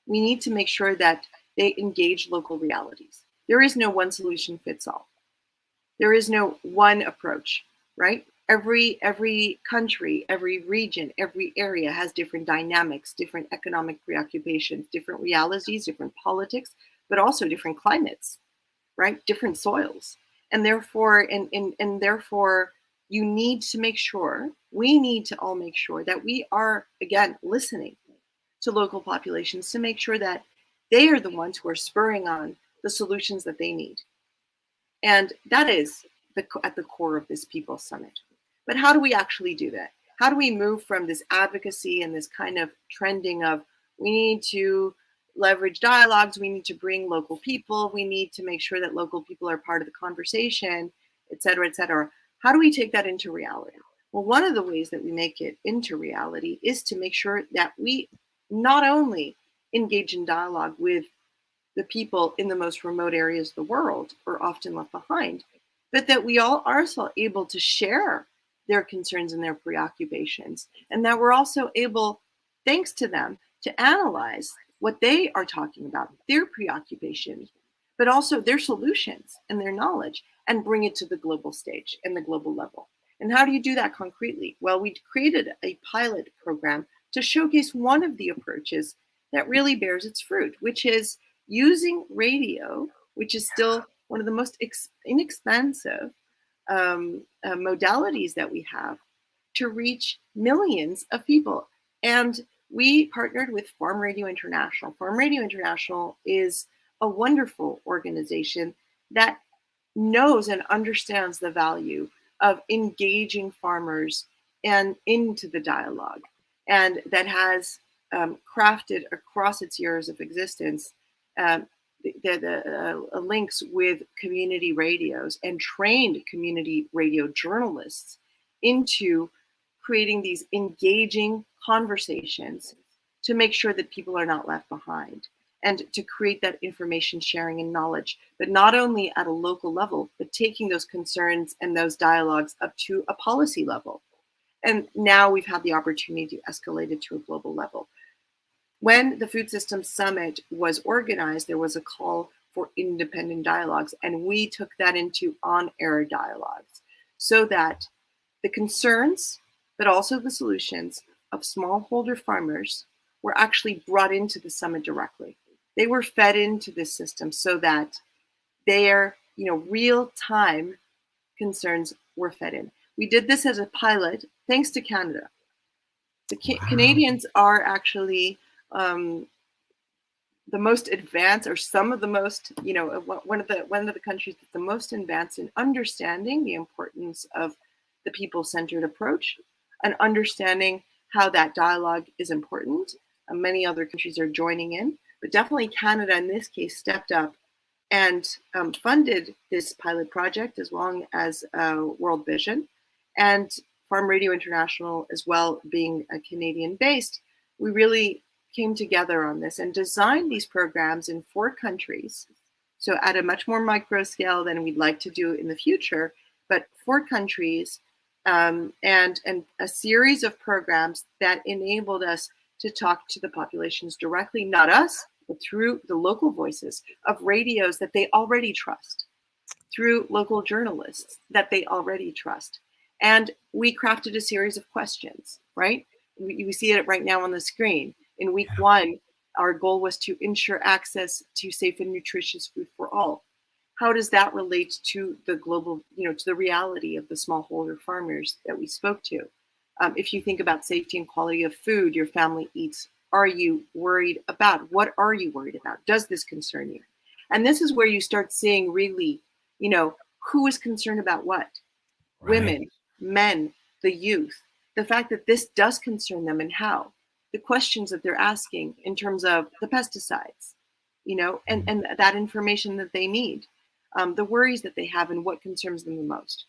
we need to make sure that they engage local realities. There is no one solution fits all. There is no one approach, right? Every country, every region, every area has different dynamics, different economic preoccupations, different realities, different politics, but also different climates, right? Different soils. And therefore, therefore, you need to make sure, we need to all make sure that we are, again, listening to local populations to make sure that they are the ones who are spurring on the solutions that they need. And that is at the core of this People's Summit. But how do we actually do that? How do we move from this advocacy and this kind of trending of we need to leverage dialogues, we need to bring local people, we need to make sure that local people are part of the conversation, et cetera, et cetera. How do we take that into reality? Well, one of the ways that we make it into reality is to make sure that we not only engage in dialogue with the people in the most remote areas of the world or often left behind, but that we all are also able to share their concerns and their preoccupations, and that we're also able, thanks to them, to analyze what they are talking about, their preoccupations, but also their solutions and their knowledge, and bring it to the global stage and the global level. And how do you do that concretely? Well, we created a pilot program to showcase one of the approaches that really bears its fruit, which is using radio, which is still one of the most inexpensive modalities that we have to reach millions of people. And we partnered with Farm Radio International. Farm Radio International is a wonderful organization that knows and understands the value of engaging farmers and into the dialogue, and that has crafted across its years of existence links with community radios and trained community radio journalists into creating these engaging conversations to make sure that people are not left behind and to create that information sharing and knowledge, but not only at a local level, but taking those concerns and those dialogues up to a policy level. And now we've had the opportunity to escalate it to a global level. When the Food Systems Summit was organized, there was a call for independent dialogues, and we took that into on-air dialogues so that the concerns, but also the solutions of smallholder farmers were actually brought into the summit directly. They were fed into this system so that their real-time concerns were fed in. We did this as a pilot, thanks to Canada. The Canadians are actually the most advanced, or some of the most, one of the countries that's the most advanced in understanding the importance of the people-centered approach and understanding how that dialogue is important. Many other countries are joining in, but definitely Canada in this case stepped up and funded this pilot project, as well as World Vision, and Farm Radio International as well, being Canadian-based. We really came together on this and designed these programs in 4 countries. So at a much more micro scale than we'd like to do in the future, but 4 countries and a series of programs that enabled us to talk to the populations directly, not us, but through the local voices of radios that they already trust, through local journalists that they already trust. And we crafted a series of questions, right? We see it right now on the screen. In week one, our goal was to ensure access to safe and nutritious food for all. How does that relate to the global, to the reality of the smallholder farmers that we spoke to? If you think about safety and quality of food your family eats, are you worried about? What are you worried about? Does this concern you? And this is where you start seeing really, who is concerned about what? Right. Women, men, the youth, the fact that this does concern them and how, the questions that they're asking in terms of the pesticides, and that information that they need, the worries that they have and what concerns them the most.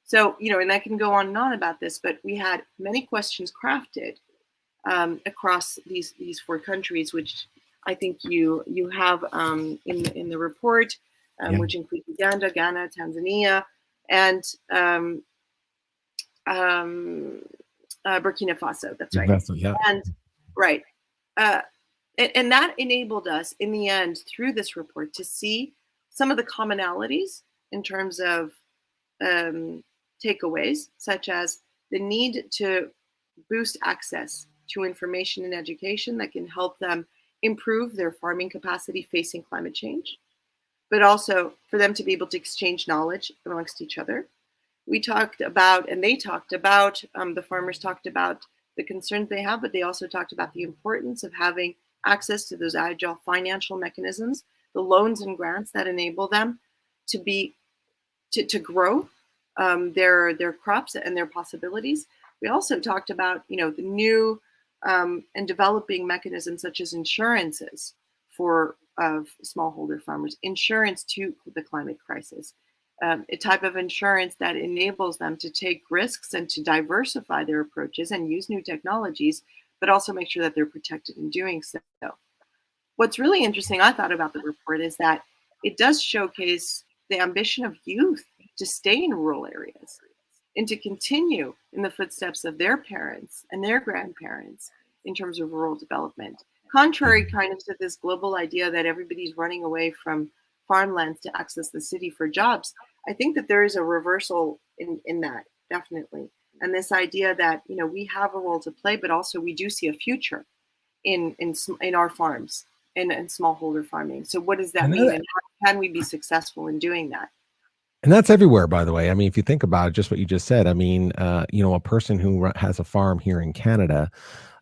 So, and I can go on and on about this, but we had many questions crafted across these 4 countries, which I think you have in the report, which include Uganda, Ghana, Tanzania, and Burkina Faso. That's right. Yeah. And right. And that enabled us in the end through this report to see some of the commonalities in terms of takeaways, such as the need to boost access to information and education that can help them improve their farming capacity facing climate change, but also for them to be able to exchange knowledge amongst each other. We talked about, and they talked about, the farmers talked about the concerns they have, but they also talked about the importance of having access to those agile financial mechanisms, the loans and grants that enable them to grow their crops and their possibilities. We also talked about, the new and developing mechanisms such as insurances for smallholder farmers, insurance to the climate crisis, a type of insurance that enables them to take risks and to diversify their approaches and use new technologies, but also make sure that they're protected in doing so. What's really interesting, I thought, about the report is that it does showcase the ambition of youth to stay in rural areas and to continue in the footsteps of their parents and their grandparents in terms of rural development. Contrary kind of to this global idea that everybody's running away from farmlands to access the city for jobs, I think that there is a reversal in that, definitely. And this idea that, we have a role to play, but also we do see a future in our farms and smallholder farming. So what does that mean, and how can we be successful in doing that? And that's everywhere, by the way. I mean, if you think about it, just what you just said, I mean, a person who has a farm here in Canada,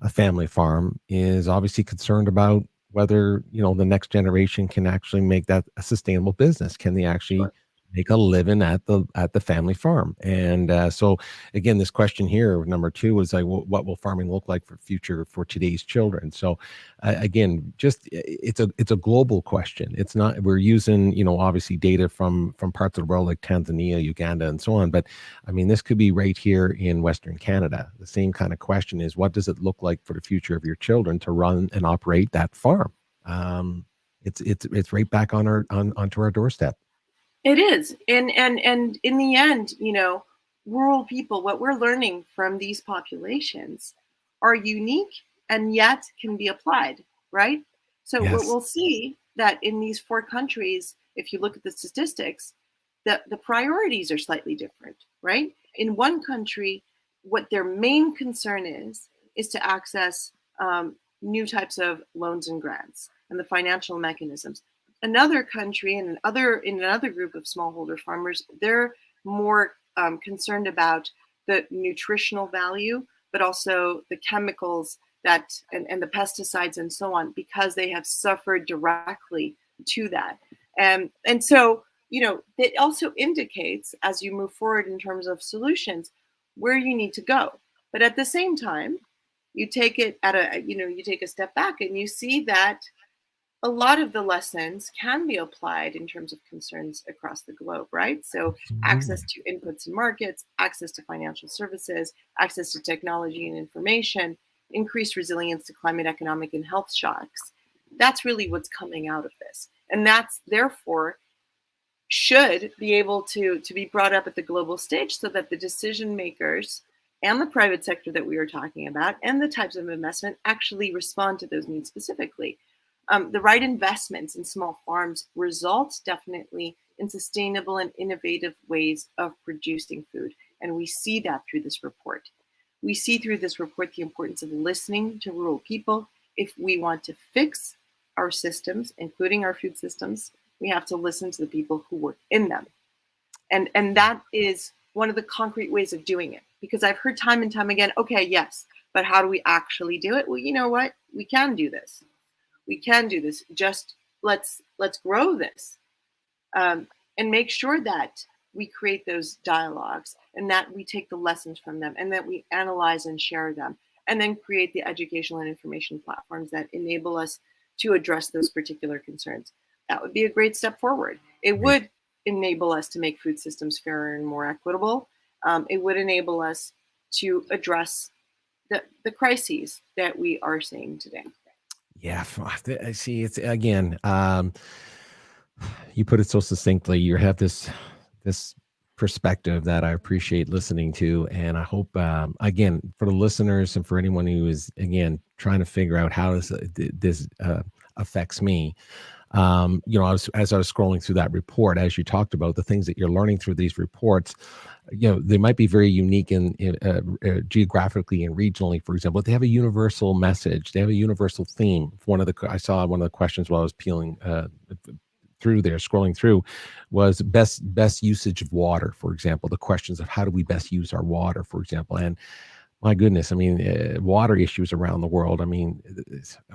a family farm, is obviously concerned about whether, the next generation can actually make that a sustainable business. Can they actually make a living at the family farm? And so again, this question here, number 2, is like, what will farming look like for today's children? So again, just it's a global question. It's not, we're using, obviously data from parts of the world like Tanzania, Uganda, and so on. But I mean, this could be right here in Western Canada. The same kind of question is, what does it look like for the future of your children to run and operate that farm? It's right back onto our doorstep. It is. And in the end, rural people, what we're learning from these populations are unique and yet can be applied, right? So Yes. what we'll see that in these 4 countries, if you look at the statistics, the priorities are slightly different, right? In one country, what their main concern is to access new types of loans and grants and the financial mechanisms. Another country and another group of smallholder farmers, they're more concerned about the nutritional value, but also the chemicals and the pesticides and so on, because they have suffered directly to that. And so, it also indicates, as you move forward in terms of solutions, where you need to go. But at the same time, you take it you take a step back and you see that a lot of the lessons can be applied in terms of concerns across the globe, right? So access to inputs and markets, access to financial services, access to technology and information, increased resilience to climate, economic, and health shocks. That's really what's coming out of this. And that's therefore should be able to be brought up at the global stage so that the decision makers and the private sector that we were talking about and the types of investment actually respond to those needs specifically. The right investments in small farms result definitely in sustainable and innovative ways of producing food. And we see that through this report. We see through this report the importance of listening to rural people. If we want to fix our systems, including our food systems, we have to listen to the people who work in them. And that is one of the concrete ways of doing it. Because I've heard time and time again, okay, yes, but how do we actually do it? Well, you know what? We can do this. We can do this. Just let's grow this, and make sure that we create those dialogues and that we take the lessons from them and that we analyze and share them, and then create the educational and information platforms that enable us to address those particular concerns. That would be a great step forward. It would enable us to make food systems fairer and more equitable. It would enable us to address the crises that we are seeing today. Yeah, I see. It's again, you put it so succinctly. You have this perspective that I appreciate listening to, and I hope again, for the listeners and for anyone who is again trying to figure out how this affects me. As I was scrolling through that report, as you talked about the things that you're learning through these reports, they might be very unique in geographically and regionally, for example, but they have a universal message. They have a universal theme. I saw one of the questions while I was scrolling through, was best usage of water, for example, the questions of how do we best use our water, for example. And my goodness, I mean, water issues around the world. I mean,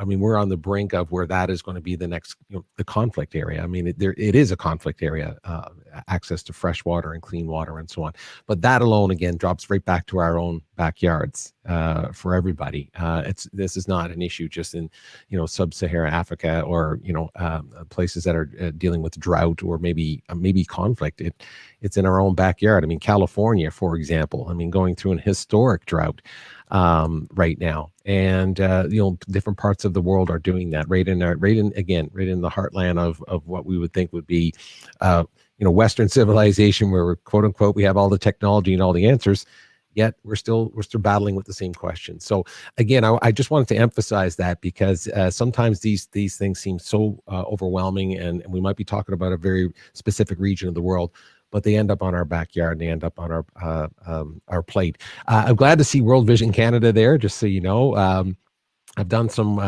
we're on the brink of where that is going to be the next, the conflict area. I mean, it is a conflict area, access to fresh water and clean water and so on. But that alone, again, drops right back to our own backyards for everybody. This is not an issue just in, sub-Saharan Africa or, places that are dealing with drought or maybe conflict. It's in our own backyard. I mean, California, for example, going through an historic drought right now, and different parts of the world are doing that right in the heartland of what we would think would be Western civilization, where we're, quote unquote, we have all the technology and all the answers, yet we're still battling with the same questions. So again, I just wanted to emphasize that, because sometimes these things seem so overwhelming, and we might be talking about a very specific region of the world, but they end up on our backyard and they end up on our plate. I'm glad to see World Vision Canada there, just so you know. I've done some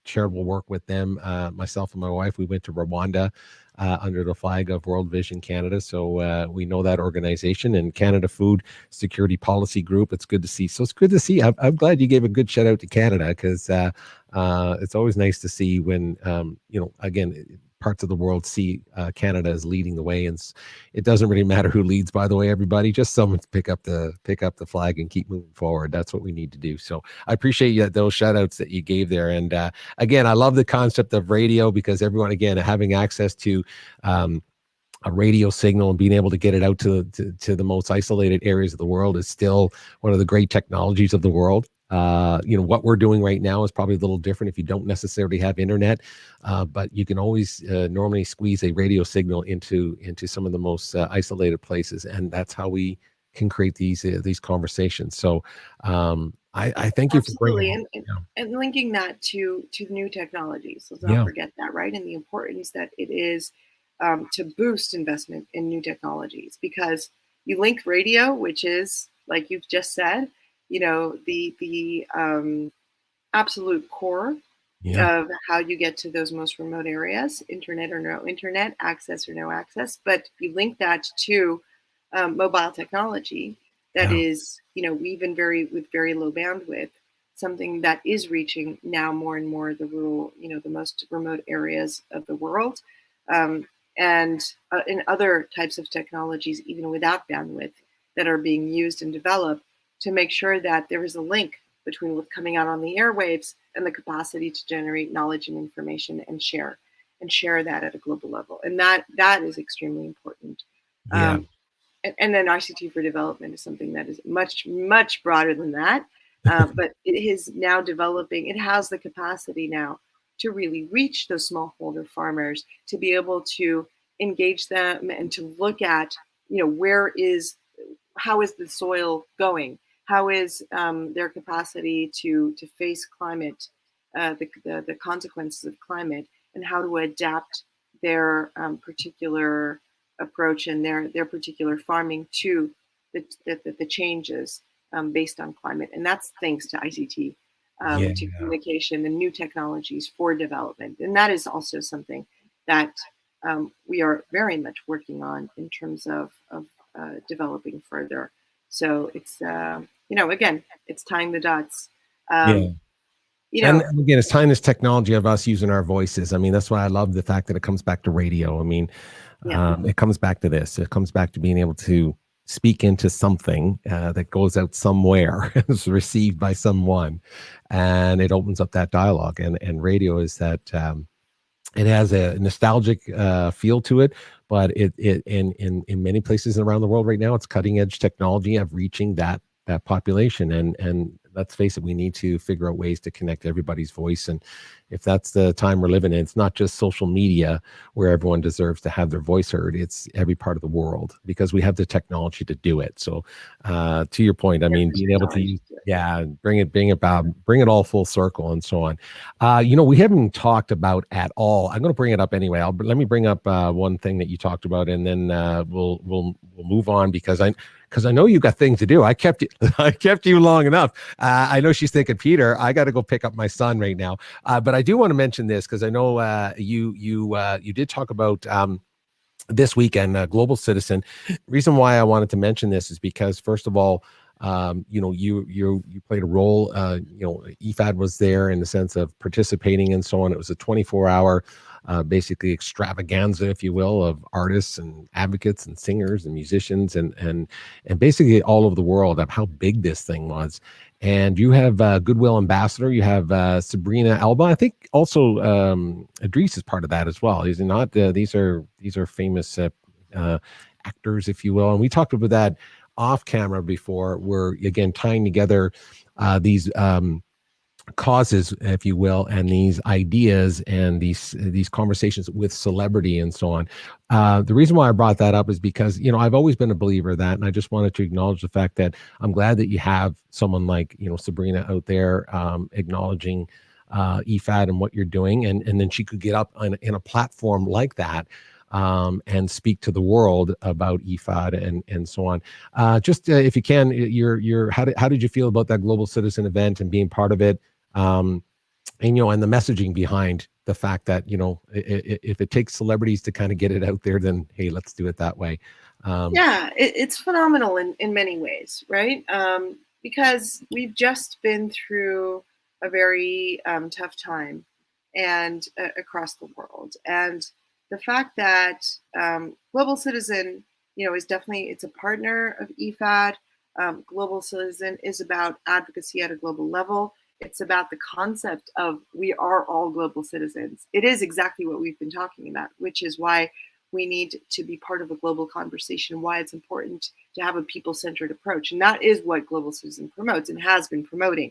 charitable work with them. Myself and my wife, we went to Rwanda under the flag of World Vision Canada. So we know that organization, and Canada Food Security Policy Group. It's good to see. So it's good to see. I'm glad you gave a good shout out to Canada, because it's always nice to see when, again, parts of the world see Canada as leading the way, and it doesn't really matter who leads, by the way, everybody, just someone to pick up the flag and keep moving forward. That's what we need to do. So I appreciate those shout outs that you gave there. And again, I love the concept of radio, because everyone, again, having access to a radio signal and being able to get it out to the most isolated areas of the world is still one of the great technologies of the world. What we're doing right now is probably a little different if you don't necessarily have internet, but you can always normally squeeze a radio signal into some of the most isolated places, and that's how we can create these conversations. So I thank you for bringing and linking that to new technologies. Let's not forget that, right? And the importance that it is to boost investment in new technologies, because you link radio, which is, like you've just said, the absolute core of how you get to those most remote areas, internet or no internet, access or no access. But you link that to mobile technology that is, even with very low bandwidth, something that is reaching now more and more the rural, the most remote areas of the world. And in other types of technologies, even without bandwidth, that are being used and developed to make sure that there is a link between what's coming out on the airwaves and the capacity to generate knowledge and information and share that at a global level. And that is extremely important. And then ICT for development is something that is much, much broader than that. But it is now developing. It has the capacity now to really reach those smallholder farmers, to be able to engage them and to look at, how is the soil going? How is their capacity to face climate, the consequences of climate, and how to adapt their particular approach and their particular farming to the changes based on climate. And that's thanks to ICT, Yeah. to communication and new technologies for development. And that is also something that we are very much working on in terms of developing further. So it's, again, it's tying the dots. And again, it's tying this technology of us using our voices. I mean, that's why I love the fact that it comes back to radio. I mean, it comes back to this. It comes back to being able to speak into something that goes out somewhere, is received by someone, and it opens up that dialogue. And radio is that it has a nostalgic feel to it, but it in many places around the world right now, it's cutting edge technology of reaching that population. And let's face it, we need to figure out ways to connect everybody's voice. And if that's the time we're living in, it's not just social media where everyone deserves to have their voice heard. It's every part of the world, because we have the technology to do it. So to your point, I mean, being able to use, bring it all full circle and so on. We haven't talked about at all. I'm going to bring it up anyway. Let me bring up one thing that you talked about, and then we'll move on, because I know you got things to do. I kept you long enough. I know she's thinking, Peter, I got to go pick up my son right now. But I do want to mention this, because I know you did talk about this weekend, Global Citizen. Reason why I wanted to mention this is because, first of all, you played a role. IFAD was there in the sense of participating and so on. It was a 24-hour basically extravaganza, if you will, of artists and advocates and singers and musicians and basically all over the world of how big this thing was. And you have Goodwill Ambassador. You have 𝘄𝗶𝘁𝗵. I think also Idris is part of that as well. Is he not? These are famous actors, if you will. And we talked about that off camera before. We're again tying together these causes, if you will, and these ideas and these conversations with celebrity and so on. The reason why I brought that up is because, I've always been a believer of that, and I just wanted to acknowledge the fact that I'm glad that you have someone like, 𝘄𝗶𝘁 out there acknowledging IFAD and what you're doing, and then she could get up in a platform like that and speak to the world about IFAD and so on. Just if you can, how did you feel about that Global Citizen event and being part of it? And the messaging behind the fact that, if it takes celebrities to kind of get it out there, then hey, let's do it that way. It's phenomenal in many ways, right? Because we've just been through a very tough time and across the world. And the fact that Global Citizen, is definitely, it's a partner of IFAD. Global Citizen is about advocacy at a global level. It's about the concept of we are all global citizens. It is exactly what we've been talking about, which is why we need to be part of a global conversation, why it's important to have a people-centered approach. And that is what Global Citizen promotes and has been promoting.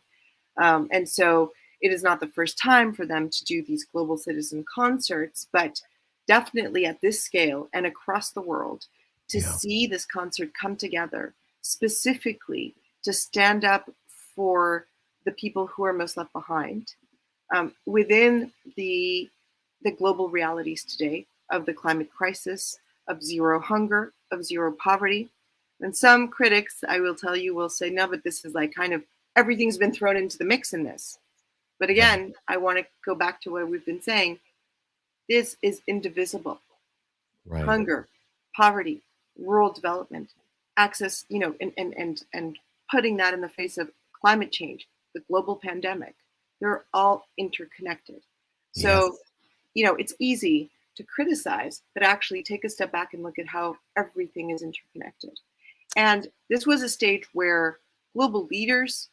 And so it is not the first time for them to do these Global Citizen concerts, but definitely at this scale and across the world, to see this concert come together specifically to stand up for the people who are most left behind within the global realities today of the climate crisis, of zero hunger, of zero poverty. And some critics, I will tell you, will say, no, but this is like kind of everything's been thrown into the mix in this. But again, I want to go back to what we've been saying. This is indivisible. Right. Hunger, poverty, rural development, access, and putting that in the face of climate change, the global pandemic, they're all interconnected. So, it's easy to criticize, but actually take a step back and look at how everything is interconnected. And this was a stage where global leaders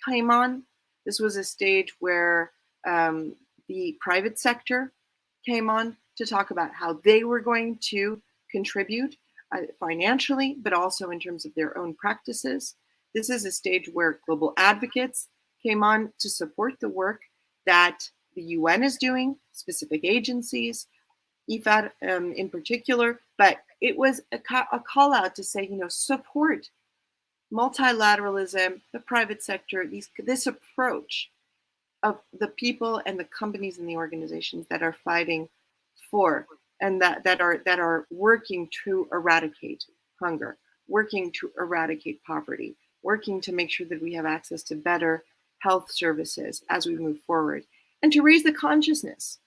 came on. This was a stage where the private sector came on to talk about how they were going to contribute financially, but also in terms of their own practices. This is a stage where global advocates came on to support the work that the UN is doing, specific agencies, IFAD in particular, but it was a call out to say, support multilateralism, the private sector, this approach of the people and the companies and the organizations that are fighting for and that are working to eradicate hunger, working to eradicate poverty, working to make sure that we have access to better health services as we move forward, and to raise the consciousness.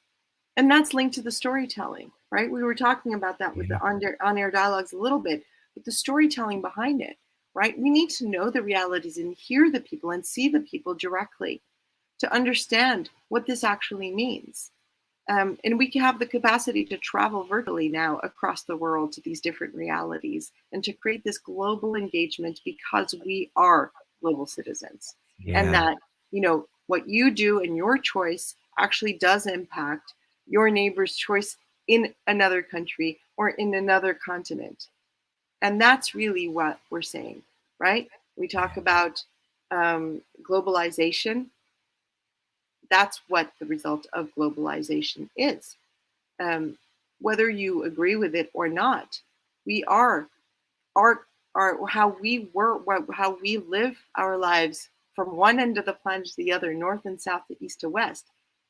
And that's linked to the storytelling, right? We were talking about that with the on-air dialogues a little bit, but the storytelling behind it, right? We need to know the realities and hear the people and see the people directly to understand what this actually means. And we can have the capacity to travel virtually now across the world to these different realities and to create this global engagement because we are global citizens. And that, you know, what you do and your choice actually does impact your neighbor's choice in another country or in another continent. And that's really what we're saying, right? We talk about globalization. That's what the result of globalization is. Whether you agree with it or not, we are how we live our lives from one end of the planet to the other, north and south, to east to west,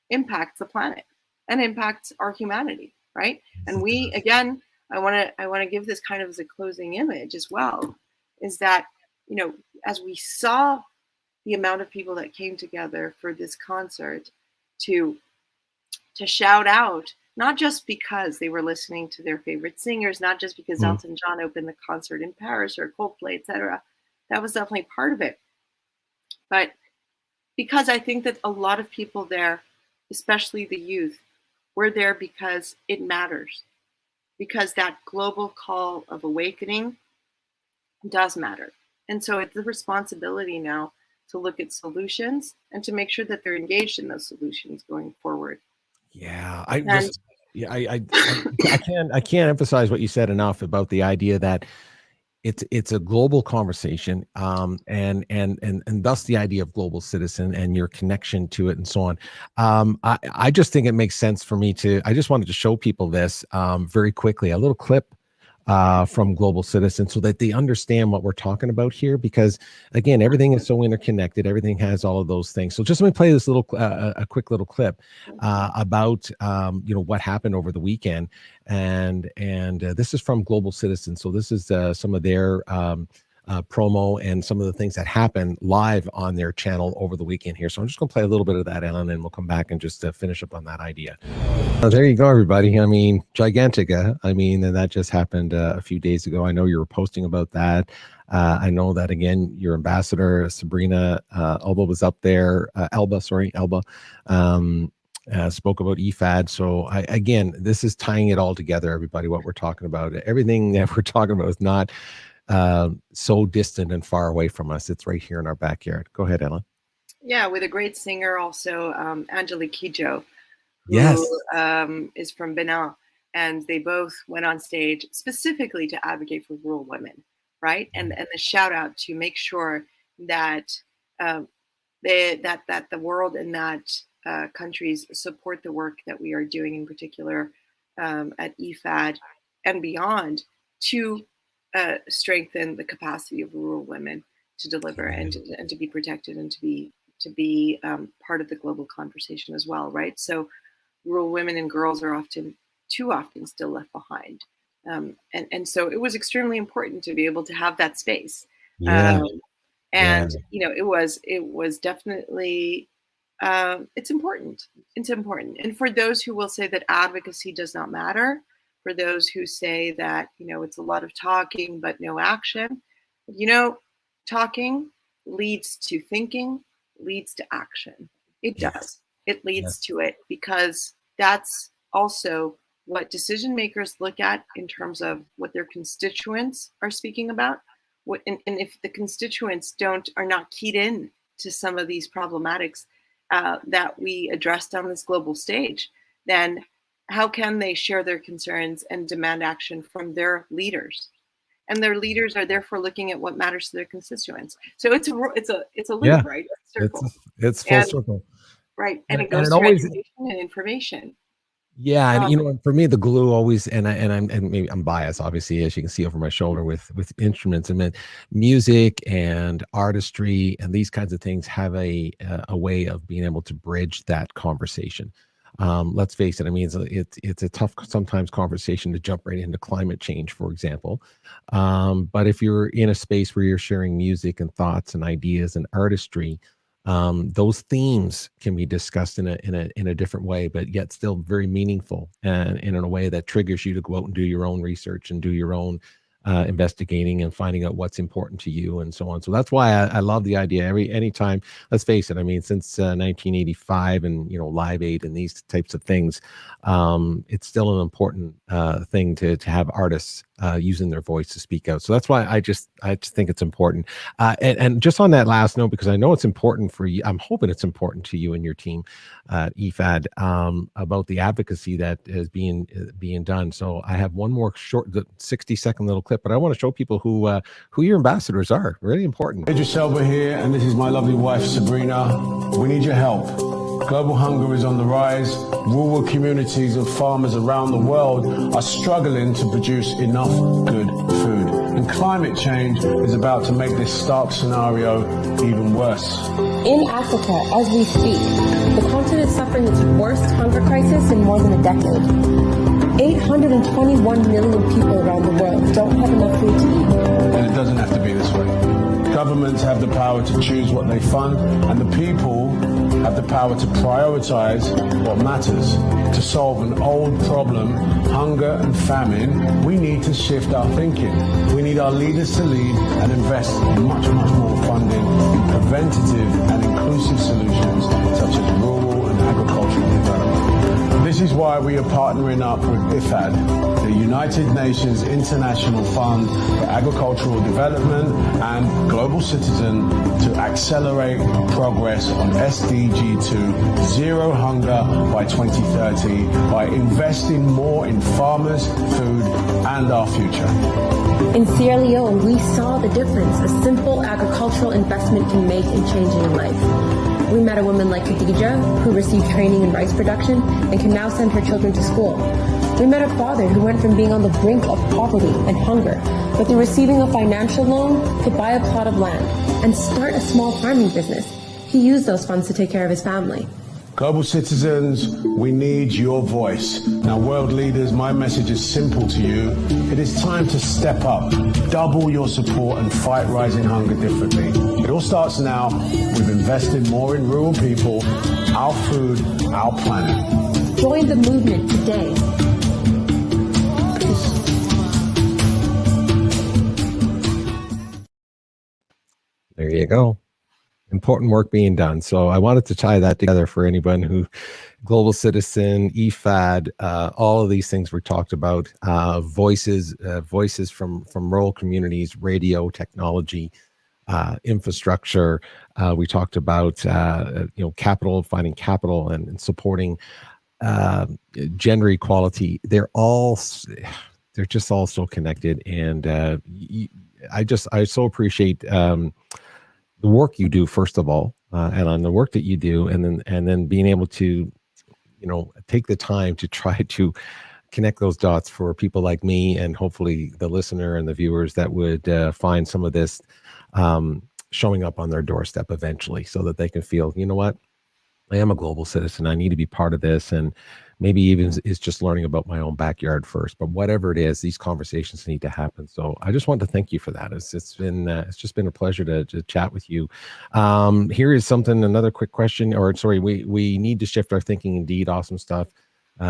impacts the planet and impacts our humanity, right? And we, again, I want to give this kind of as a closing image as well, is that, you know, as we saw the amount of people that came together for this concert to shout out, not just because they were listening to their favorite singers, not just because Elton John opened the concert in Paris or Coldplay, etc. That was definitely part of it. But because I think that a lot of people there, especially the youth, were there because it matters. Because that global call of awakening does matter. And so it's the responsibility now to look at solutions and to make sure that they're engaged in those solutions going forward. Yeah, I can't emphasize what you said enough about the idea that it's a global conversation, and thus the idea of global citizen and your connection to it and so on. I just think it makes sense for me I just wanted to show people this very quickly, a little clip from Global Citizen, so that they understand what we're talking about here, because again, everything is so interconnected, everything has all of those things. So just let me play this little a quick little clip about you know, what happened over the weekend, and this is from Global Citizen. So this is some of their promo and some of the things that happened live on their channel over the weekend here. So I'm just going to play a little bit of that, Ellen, and we'll come back and just finish up on that idea. There you go, everybody. I mean, Gigantica. I mean, and that just happened a few days ago. I know you were posting about that. I know that, again, your ambassador, Sabrina 𝗟𝗶, was up there. 𝗟𝗶 spoke about IFAD. So again, this is tying it all together, everybody, what we're talking about. Everything that we're talking about is not so distant and far away from us. It's right here in our backyard. Go ahead, Ellen. Yeah, with a great singer also, 𝗟𝗶𝘃𝗲𝗿, who is from Benin, and they both went on stage specifically to advocate for rural women, right? And the shout out to make sure that that the world and that countries support the work that we are doing, in particular at IFAD and beyond, to strengthen the capacity of rural women to deliver and to be protected and to be part of the global conversation as well, right? So rural women and girls are too often still left behind. And so it was extremely important to be able to have that space. You know, it was definitely, it's important. It's important. And for those who will say that advocacy does not matter, for those who say that, you know, it's a lot of talking but no action, you know, talking leads to thinking, leads to action. It does. It leads to it, because that's also what decision makers look at in terms of what their constituents are speaking about. And if the constituents are not keyed in to some of these problematics that we addressed on this global stage, then how can they share their concerns and demand action from their leaders? And their leaders are therefore looking at what matters to their constituents. So it's a loop, right? It's a circle. It's full circle, right? And it goes through education and information. Yeah, and you know, for me, the glue always, and maybe I'm biased, obviously, as you can see over my shoulder with instruments. I mean, music and artistry and these kinds of things have a way of being able to bridge that conversation. Let's face it. I mean, it's a tough sometimes conversation to jump right into climate change, for example. But if you're in a space where you're sharing music and thoughts and ideas and artistry, those themes can be discussed in a different way, but yet still very meaningful and in a way that triggers you to go out and do your own research and do your own investigating and finding out what's important to you and so on. So that's why I love the idea. Anytime, let's face it, I mean, since 1985 and, you know, Live Aid and these types of things, it's still an important thing to have artists using their voice to speak out. So that's why I just think it's important. And just on that last note, because I know it's important for you, I'm hoping it's important to you and your team at IFAD about the advocacy that is being done. So I have one more short, 60-second little clip, but I want to show people who your ambassadors are. Really important. 𝘄𝗶𝘁𝗵 here, and this is my lovely wife Sabrina. We need your help. Global hunger is on the rise. Rural communities of farmers around the world are struggling to produce enough good food. And climate change is about to make this stark scenario even worse. In Africa, as we speak, the continent is suffering its worst hunger crisis in more than a decade. 821 million people around the world don't have enough food to eat. And it doesn't have to be this way. Governments have the power to choose what they fund, and the people have the power to prioritize what matters. To solve an old problem, hunger and famine, we need to shift our thinking. We need our leaders to lead and invest much more funding in preventative and inclusive solutions such as rural and agricultural development. This is why we are partnering up with IFAD, the United Nations International Fund for Agricultural Development and Global Citizen, to accelerate progress on SDG 2, zero hunger by 2030, by investing more in farmers, food, and our future. In Sierra Leone, we saw the difference a simple agricultural investment can make in changing a life. We met a woman like Khadija, who received training in rice production and can now send her children to school. We met a father who went from being on the brink of poverty and hunger, but through receiving a financial loan, could buy a plot of land and start a small farming business. He used those funds to take care of his family. Global citizens, we need your voice. Now, world leaders, my message is simple to you. It is time to step up, double your support and fight rising hunger differently. It all starts now. We've invested more in rural people, our food, our planet. Join the movement today. There you go. Important work being done. So I wanted to tie that together for anyone who, global citizen, IFAD, all of these things were talked about. Voices from rural communities, radio, technology, infrastructure. We talked about capital, finding capital, and supporting gender equality. They're just all so connected, and I so appreciate the work you do, first of all, and on the work that you do, and then being able to, take the time to try to connect those dots for people like me, and hopefully the listener and the viewers that would find some of this showing up on their doorstep eventually, so that they can feel, you know what, I am a global citizen. I need to be part of this, and maybe even it's just learning about my own backyard first. But whatever it is, these conversations need to happen. So I just want to thank you for that. It's just been a pleasure to chat with you. Here is another quick question, or sorry, we need to shift our thinking. Indeed, awesome stuff.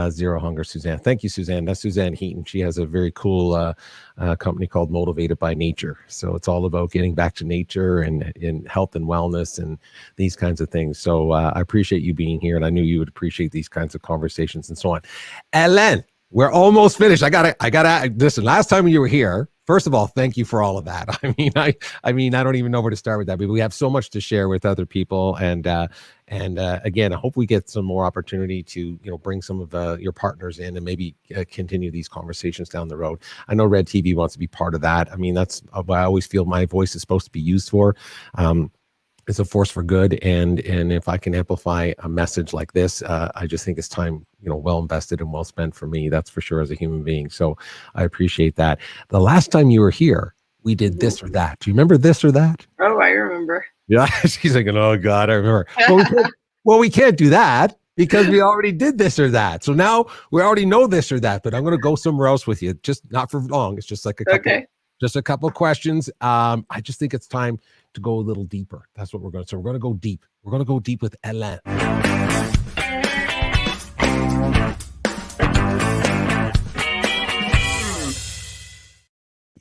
Zero Hunger, Suzanne. Thank you, Suzanne. That's Suzanne Heaton. She has a very cool company called Motivated by Nature. So it's all about getting back to nature and in health and wellness and these kinds of things. So I appreciate you being here, and I knew you would appreciate these kinds of conversations and so on. Hélène, we're almost finished. I gotta listen. Last time you were here, first of all, thank you for all of that. I mean, I don't even know where to start with that, but we have so much to share with other people, and again, I hope we get some more opportunity to bring some of your partners in and maybe continue these conversations down the road. I know Red TV wants to be part of that. I mean, that's what I always feel my voice is supposed to be used for. is a force for good, and if I can amplify a message like this, I just think it's time, well invested and well spent for me. That's for sure, as a human being. So I appreciate that. The last time you were here, we did this or that. Do you remember this or that? Oh, I remember. Yeah, she's thinking, oh God, I remember. Well, we can't do that because we already did this or that. So now we already know this or that. But I'm going to go somewhere else with you, just not for long. It's just like a couple. Okay. Just a couple of questions. I just think it's time to go a little deeper. That's what we're going to. So we're going to go deep. We're going to go deep with Hélène.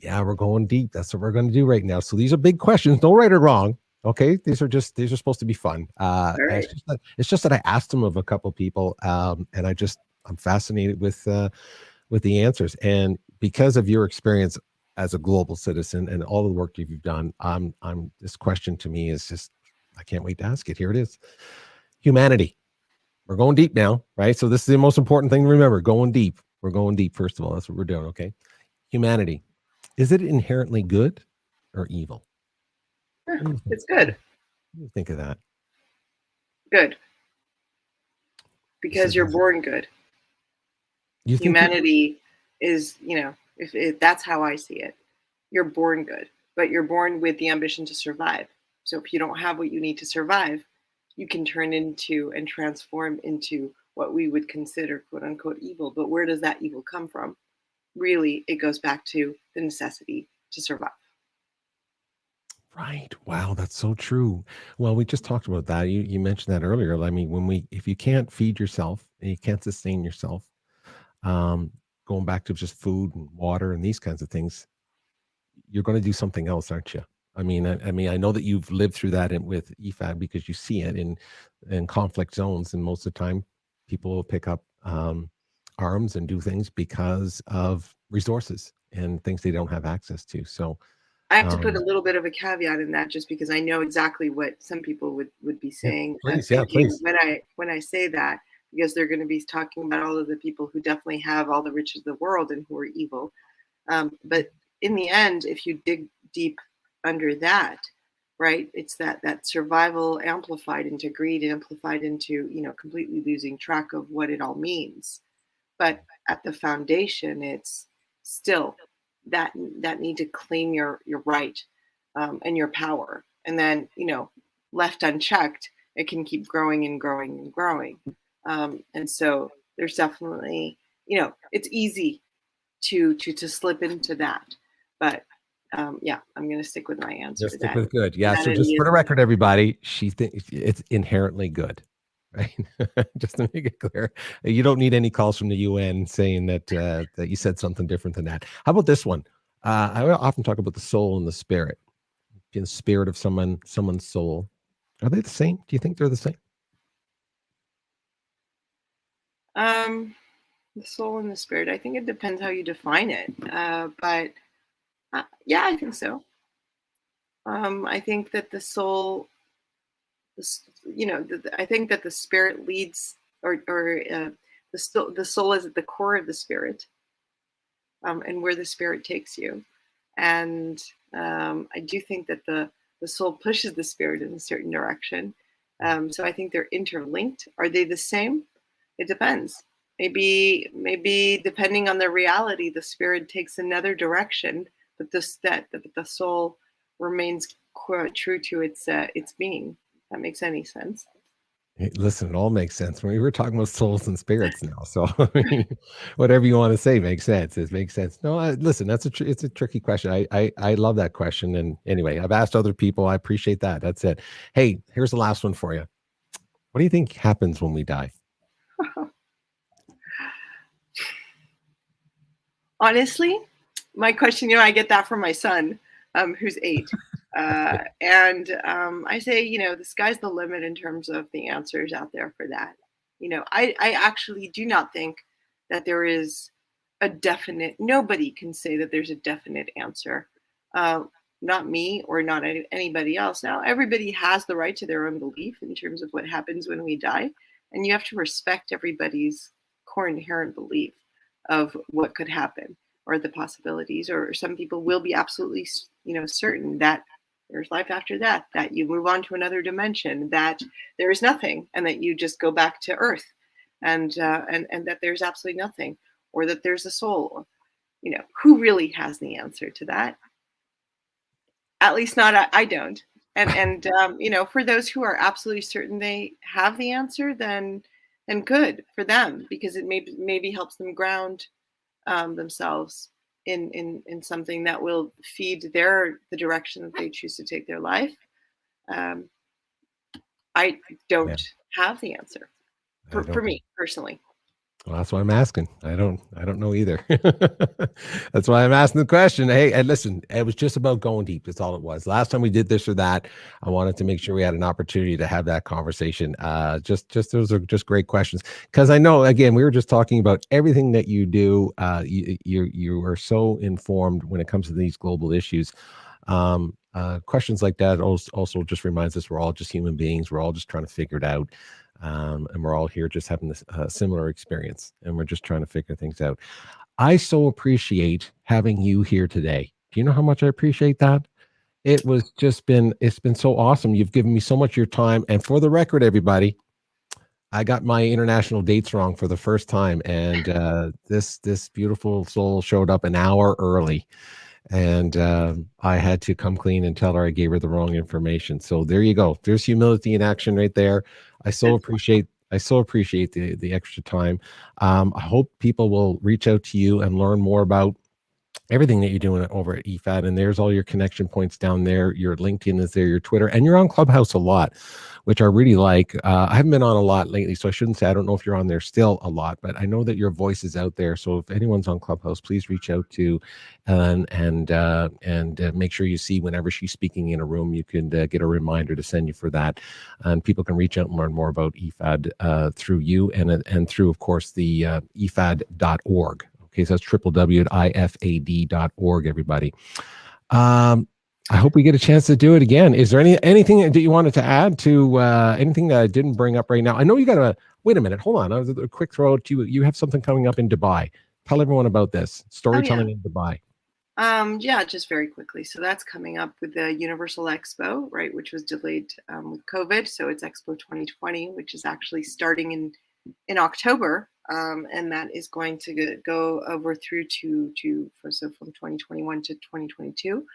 Yeah, we're going deep. That's what we're going to do right now. So these are big questions. No right or wrong. Okay, these are supposed to be fun. Right. It's just that I asked them of a couple of people, and I'm fascinated with the answers. And because of your experience as a global citizen and all the work you've done, this question to me is just, I can't wait to ask it. Here it is. Humanity. We're going deep now, right? So this is the most important thing to remember. Going deep. We're going deep, first of all. That's what we're doing, okay? Humanity. Is it inherently good or evil? It's good. What do you think of that? Good. Because you're born good. Humanity is, if that's how I see it, you're born good, but you're born with the ambition to survive. So if you don't have what you need to survive, you can turn into and transform into what we would consider quote unquote evil. But where does that evil come from? Really, it goes back to the necessity to survive. Right. Wow, that's so true. Well, we just talked about that. You mentioned that earlier. I mean, if you can't feed yourself and you can't sustain yourself, going back to just food and water and these kinds of things, you're going to do something else, aren't you? I mean, I know that you've lived through that with IFAD because you see it in conflict zones, and most of the time, people will pick up arms and do things because of resources and things they don't have access to. So I have to put a little bit of a caveat in that, just because I know exactly what some people would be saying. Please. When I say that, because they're going to be talking about all of the people who definitely have all the riches of the world and who are evil. But in the end, if you dig deep under that, right, it's that survival amplified into greed, amplified into, completely losing track of what it all means. But at the foundation, it's still that need to claim your right and your power. And then, left unchecked, it can keep growing and growing and growing. And so there's definitely, it's easy to slip into that. But yeah, I'm going to stick with my answer. Just stick with good. Yeah. So just for the record, everybody, she thinks it's inherently good. Right. Just to make it clear, you don't need any calls from the UN saying that that you said something different than that. How about this one? I often talk about the soul and the spirit. The spirit of someone's soul. Are they the same? Do you think they're the same? The soul and the spirit. I think it depends how you define it. But yeah, I think so. I think that the soul, I think that the spirit leads, or the soul is at the core of the spirit, and where the spirit takes you. And I do think that the soul pushes the spirit in a certain direction. So I think they're interlinked. Are they the same? It depends. Maybe depending on the reality, the spirit takes another direction, but the soul remains true to its being. That makes any sense. Hey, listen, it all makes sense. We were talking about souls and spirits now, so I mean, whatever you want to say makes sense. It makes sense. No, listen, it's a tricky question. I love that question. And anyway, I've asked other people. I appreciate that. That's it. Hey, here's the last one for you. What do you think happens when we die? Honestly, my question, I get that from my son, who's 8. And I say, the sky's the limit in terms of the answers out there for that. I actually do not think that there is a definite, nobody can say that there's a definite answer. Not me or not anybody else. Now, everybody has the right to their own belief in terms of what happens when we die. And you have to respect everybody's core inherent belief of what could happen or the possibilities. Or some people will be absolutely, certain that there's life after death, that you move on to another dimension, that there is nothing, and that you just go back to Earth, and that there's absolutely nothing, or that there's a soul. You know, who really has the answer to that? At least not I don't. And you know, for those who are absolutely certain they have the answer, then good for them, because it maybe helps them ground themselves in something that will feed the direction that they choose to take their life. I don't have the answer for me personally. Well, that's why I'm asking. I don't know either. That's why I'm asking the question. Hey, and listen, it was just about going deep. That's all it was. Last time we did this or that, I wanted to make sure we had an opportunity to have that conversation. Just those are just great questions, because I know, again, we were just talking about everything that you do. You are so informed when it comes to these global issues. Questions like that also just reminds us we're all just human beings. We're all just trying to figure it out. And we're all here just having this similar experience, and we're just trying to figure things out. I so appreciate having you here today. Do you know how much I appreciate that? It's been so awesome. You've given me so much of your time. And for the record, everybody, I got my international dates wrong for the first time. And this beautiful soul showed up an hour early. And I had to come clean and tell her I gave her the wrong information. So there you go. There's humility in action right there. I so appreciate the extra time. I hope people will reach out to you and learn more about everything that you're doing over at IFAD. And there's all your connection points down there. Your LinkedIn is there, your Twitter, and you're on Clubhouse a lot, which I really like. I haven't been on a lot lately, so I shouldn't say I don't know if you're on there still a lot, but I know that your voice is out there. So if anyone's on Clubhouse, please reach out to Hélène and make sure you see whenever she's speaking in a room, you can get a reminder to send you for that. And people can reach out and learn more about IFAD through you and through, of course, the ifad.org. Okay, so that's www.ifad.org, everybody. I hope we get a chance to do it again. Is there anything that you wanted to add to anything that I didn't bring up right now? I know you got wait a minute, hold on. A quick throw to you. You have something coming up in Dubai. Tell everyone about this. Storytelling in Dubai. Yeah, just very quickly. So that's coming up with the Universal Expo, right, which was delayed with COVID. So it's Expo 2020, which is actually starting in October. And that is going to go over through from 2021 to 2022.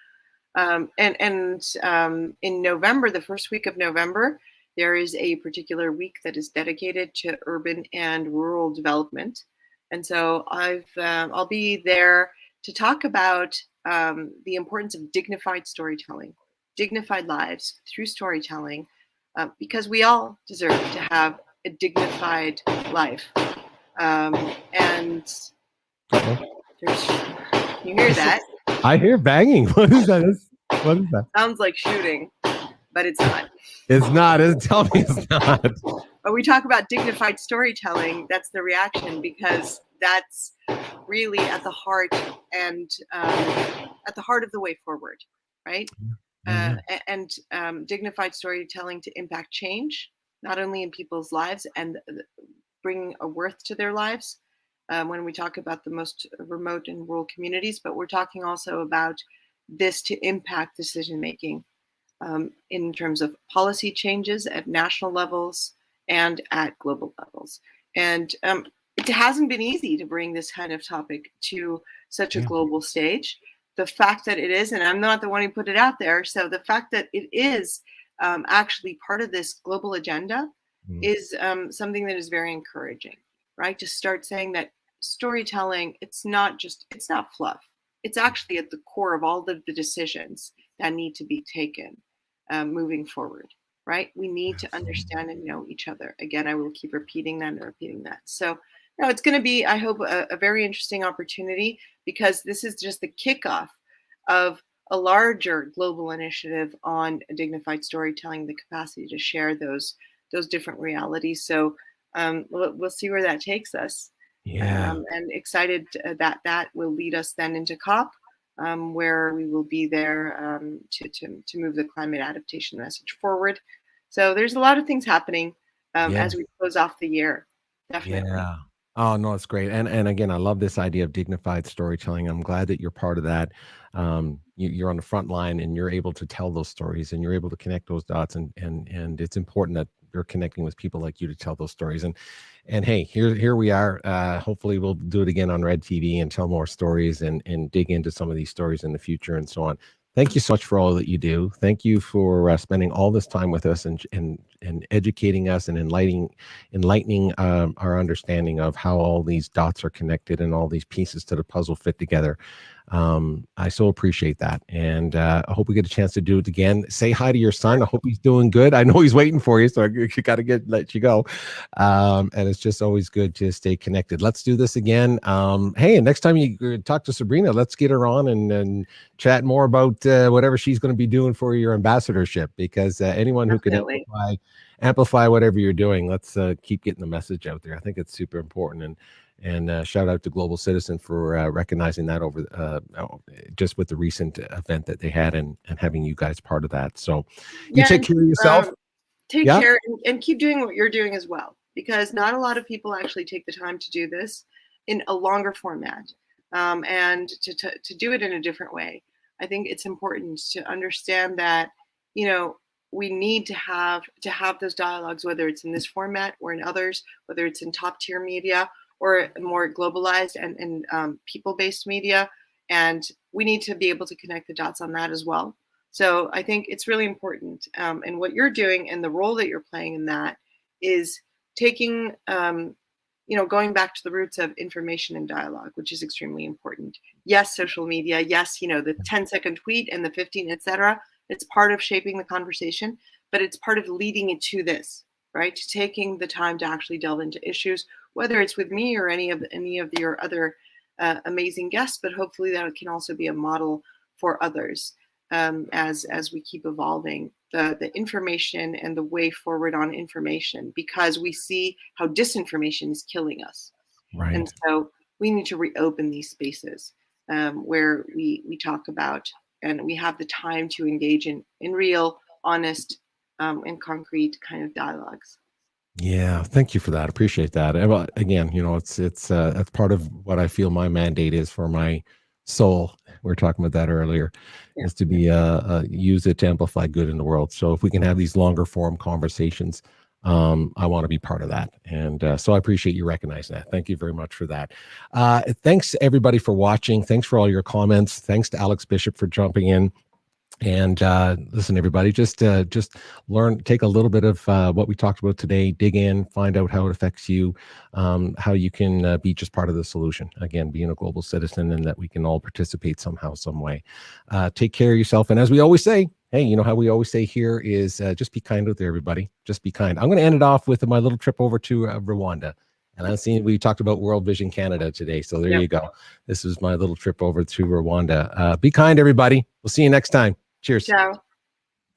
In November, the first week of November, there is a particular week that is dedicated to urban and rural development. And so I'll be there to talk about the importance of dignified storytelling, dignified lives through storytelling, because we all deserve to have a dignified life. And you hear that? I hear banging. What is that? What is that? Sounds like shooting, but it's not. It's not. Tell me it's not. But we talk about dignified storytelling. That's the reaction, because that's really at the heart and at the heart of the way forward, right? Dignified storytelling to impact change, not only in people's lives and bring a worth to their lives when we talk about the most remote and rural communities, but we're talking also about this to impact decision making in terms of policy changes at national levels and at global levels. And it hasn't been easy to bring this kind of topic to such a global stage. The fact that it is, and I'm not the one who put it out there, so the fact that it is actually part of this global agenda is something that is very encouraging, right? To start saying that storytelling, it's not fluff. It's actually at the core of all the decisions that need to be taken moving forward, right? We need to understand and know each other. Again, I will keep repeating that. So no, it's going to be, I hope, a very interesting opportunity, because this is just the kickoff of a larger global initiative on dignified storytelling, the capacity to share those different realities. So we'll see where that takes us. And excited that will lead us then into COP, where we will be there to move the climate adaptation message forward. So there's a lot of things happening as we close off the year. Definitely. Oh no, it's great. And again, I love this idea of dignified storytelling. I'm glad that you're part of that. You're on the front line and you're able to tell those stories and you're able to connect those dots. And it's important that you're connecting with people like you to tell those stories. And hey, here we are. Hopefully we'll do it again on Red TV and tell more stories and dig into some of these stories in the future and so on. Thank you so much for all that you do. Thank you for spending all this time with us and educating us and enlightening our understanding of how all these dots are connected and all these pieces to the puzzle fit together. I so appreciate that. And I hope we get a chance to do it again. Say hi to your son. I hope he's doing good. I know he's waiting for you, so I got to let you go. And it's just always good to stay connected. Let's do this again. Hey, and next time you talk to Sabrina, let's get her on and chat more about whatever she's going to be doing for your ambassadorship, because anyone who can amplify whatever you're doing, let's keep getting the message out there. I think it's super important. And shout out to Global Citizen for recognizing that over just with the recent event that they had and having you guys part of that. So you take care of yourself. Take care and keep doing what you're doing as well, because not a lot of people actually take the time to do this in a longer format and to do it in a different way. I think it's important to understand that, you know, we need to have those dialogues, whether it's in this format or in others, whether it's in top tier media or more globalized and people-based media. And we need to be able to connect the dots on that as well. So I think it's really important. And what you're doing and the role that you're playing in that is taking, going back to the roots of information and dialogue, which is extremely important. Yes, social media. Yes, the 10-second tweet and the 15, etc. It's part of shaping the conversation, but it's part of leading it to this, right? To taking the time to actually delve into issues, whether it's with me or any of your other amazing guests, but hopefully that can also be a model for others as we keep evolving the information and the way forward on information, because we see how disinformation is killing us. Right. And so we need to reopen these spaces where we talk about and we have the time to engage in real, honest, and concrete kind of dialogues. Yeah, thank you for that. Appreciate that. And again, it's that's part of what I feel my mandate is for my soul. We were talking about that earlier, is to be use it to amplify good in the world. So if we can have these longer form conversations, I want to be part of that. And so I appreciate you recognizing that. Thank you very much for that. Thanks everybody for watching. Thanks for all your comments. Thanks to Alex Bishop for jumping in. And listen, everybody, just learn, take a little bit of what we talked about today, dig in, find out how it affects you, how you can be just part of the solution. Again, being a global citizen, and that we can all participate somehow, some way. Take care of yourself. And as we always say, hey, you know how we always say here is just be kind out there, everybody. Just be kind. I'm going to end it off with my little trip over to Rwanda. And I've seen, we talked about World Vision Canada today. So there you go. This is my little trip over to Rwanda. Be kind, everybody. We'll see you next time. Cheers. Ciao.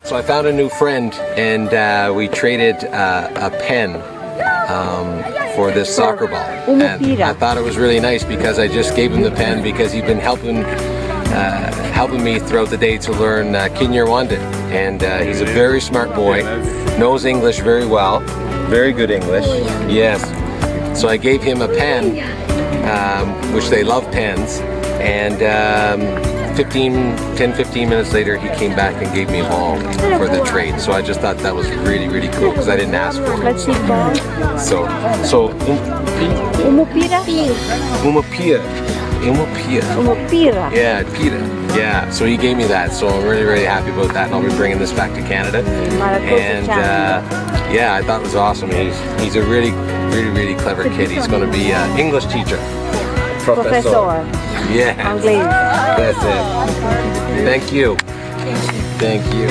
So I found a new friend, and we traded a pen for this soccer ball. And I thought it was really nice because I just gave him the pen because he'd been helping me throughout the day to learn Kinyarwanda. And he's a very smart boy, knows English very well, very good English. Yes. So I gave him a pen, which they love pens, and 10-15 minutes later, he came back and gave me a ball for the trade. So I just thought that was really, really cool because I didn't ask for it. So Umapira. Yeah, Pira. Yeah, so he gave me that. So I'm really, really happy about that. And I'll be bringing this back to Canada. And yeah, I thought it was awesome. He's a really, really, really clever kid. He's going to be an English teacher. Professor. Yeah. That's it. Thank you. Thank you.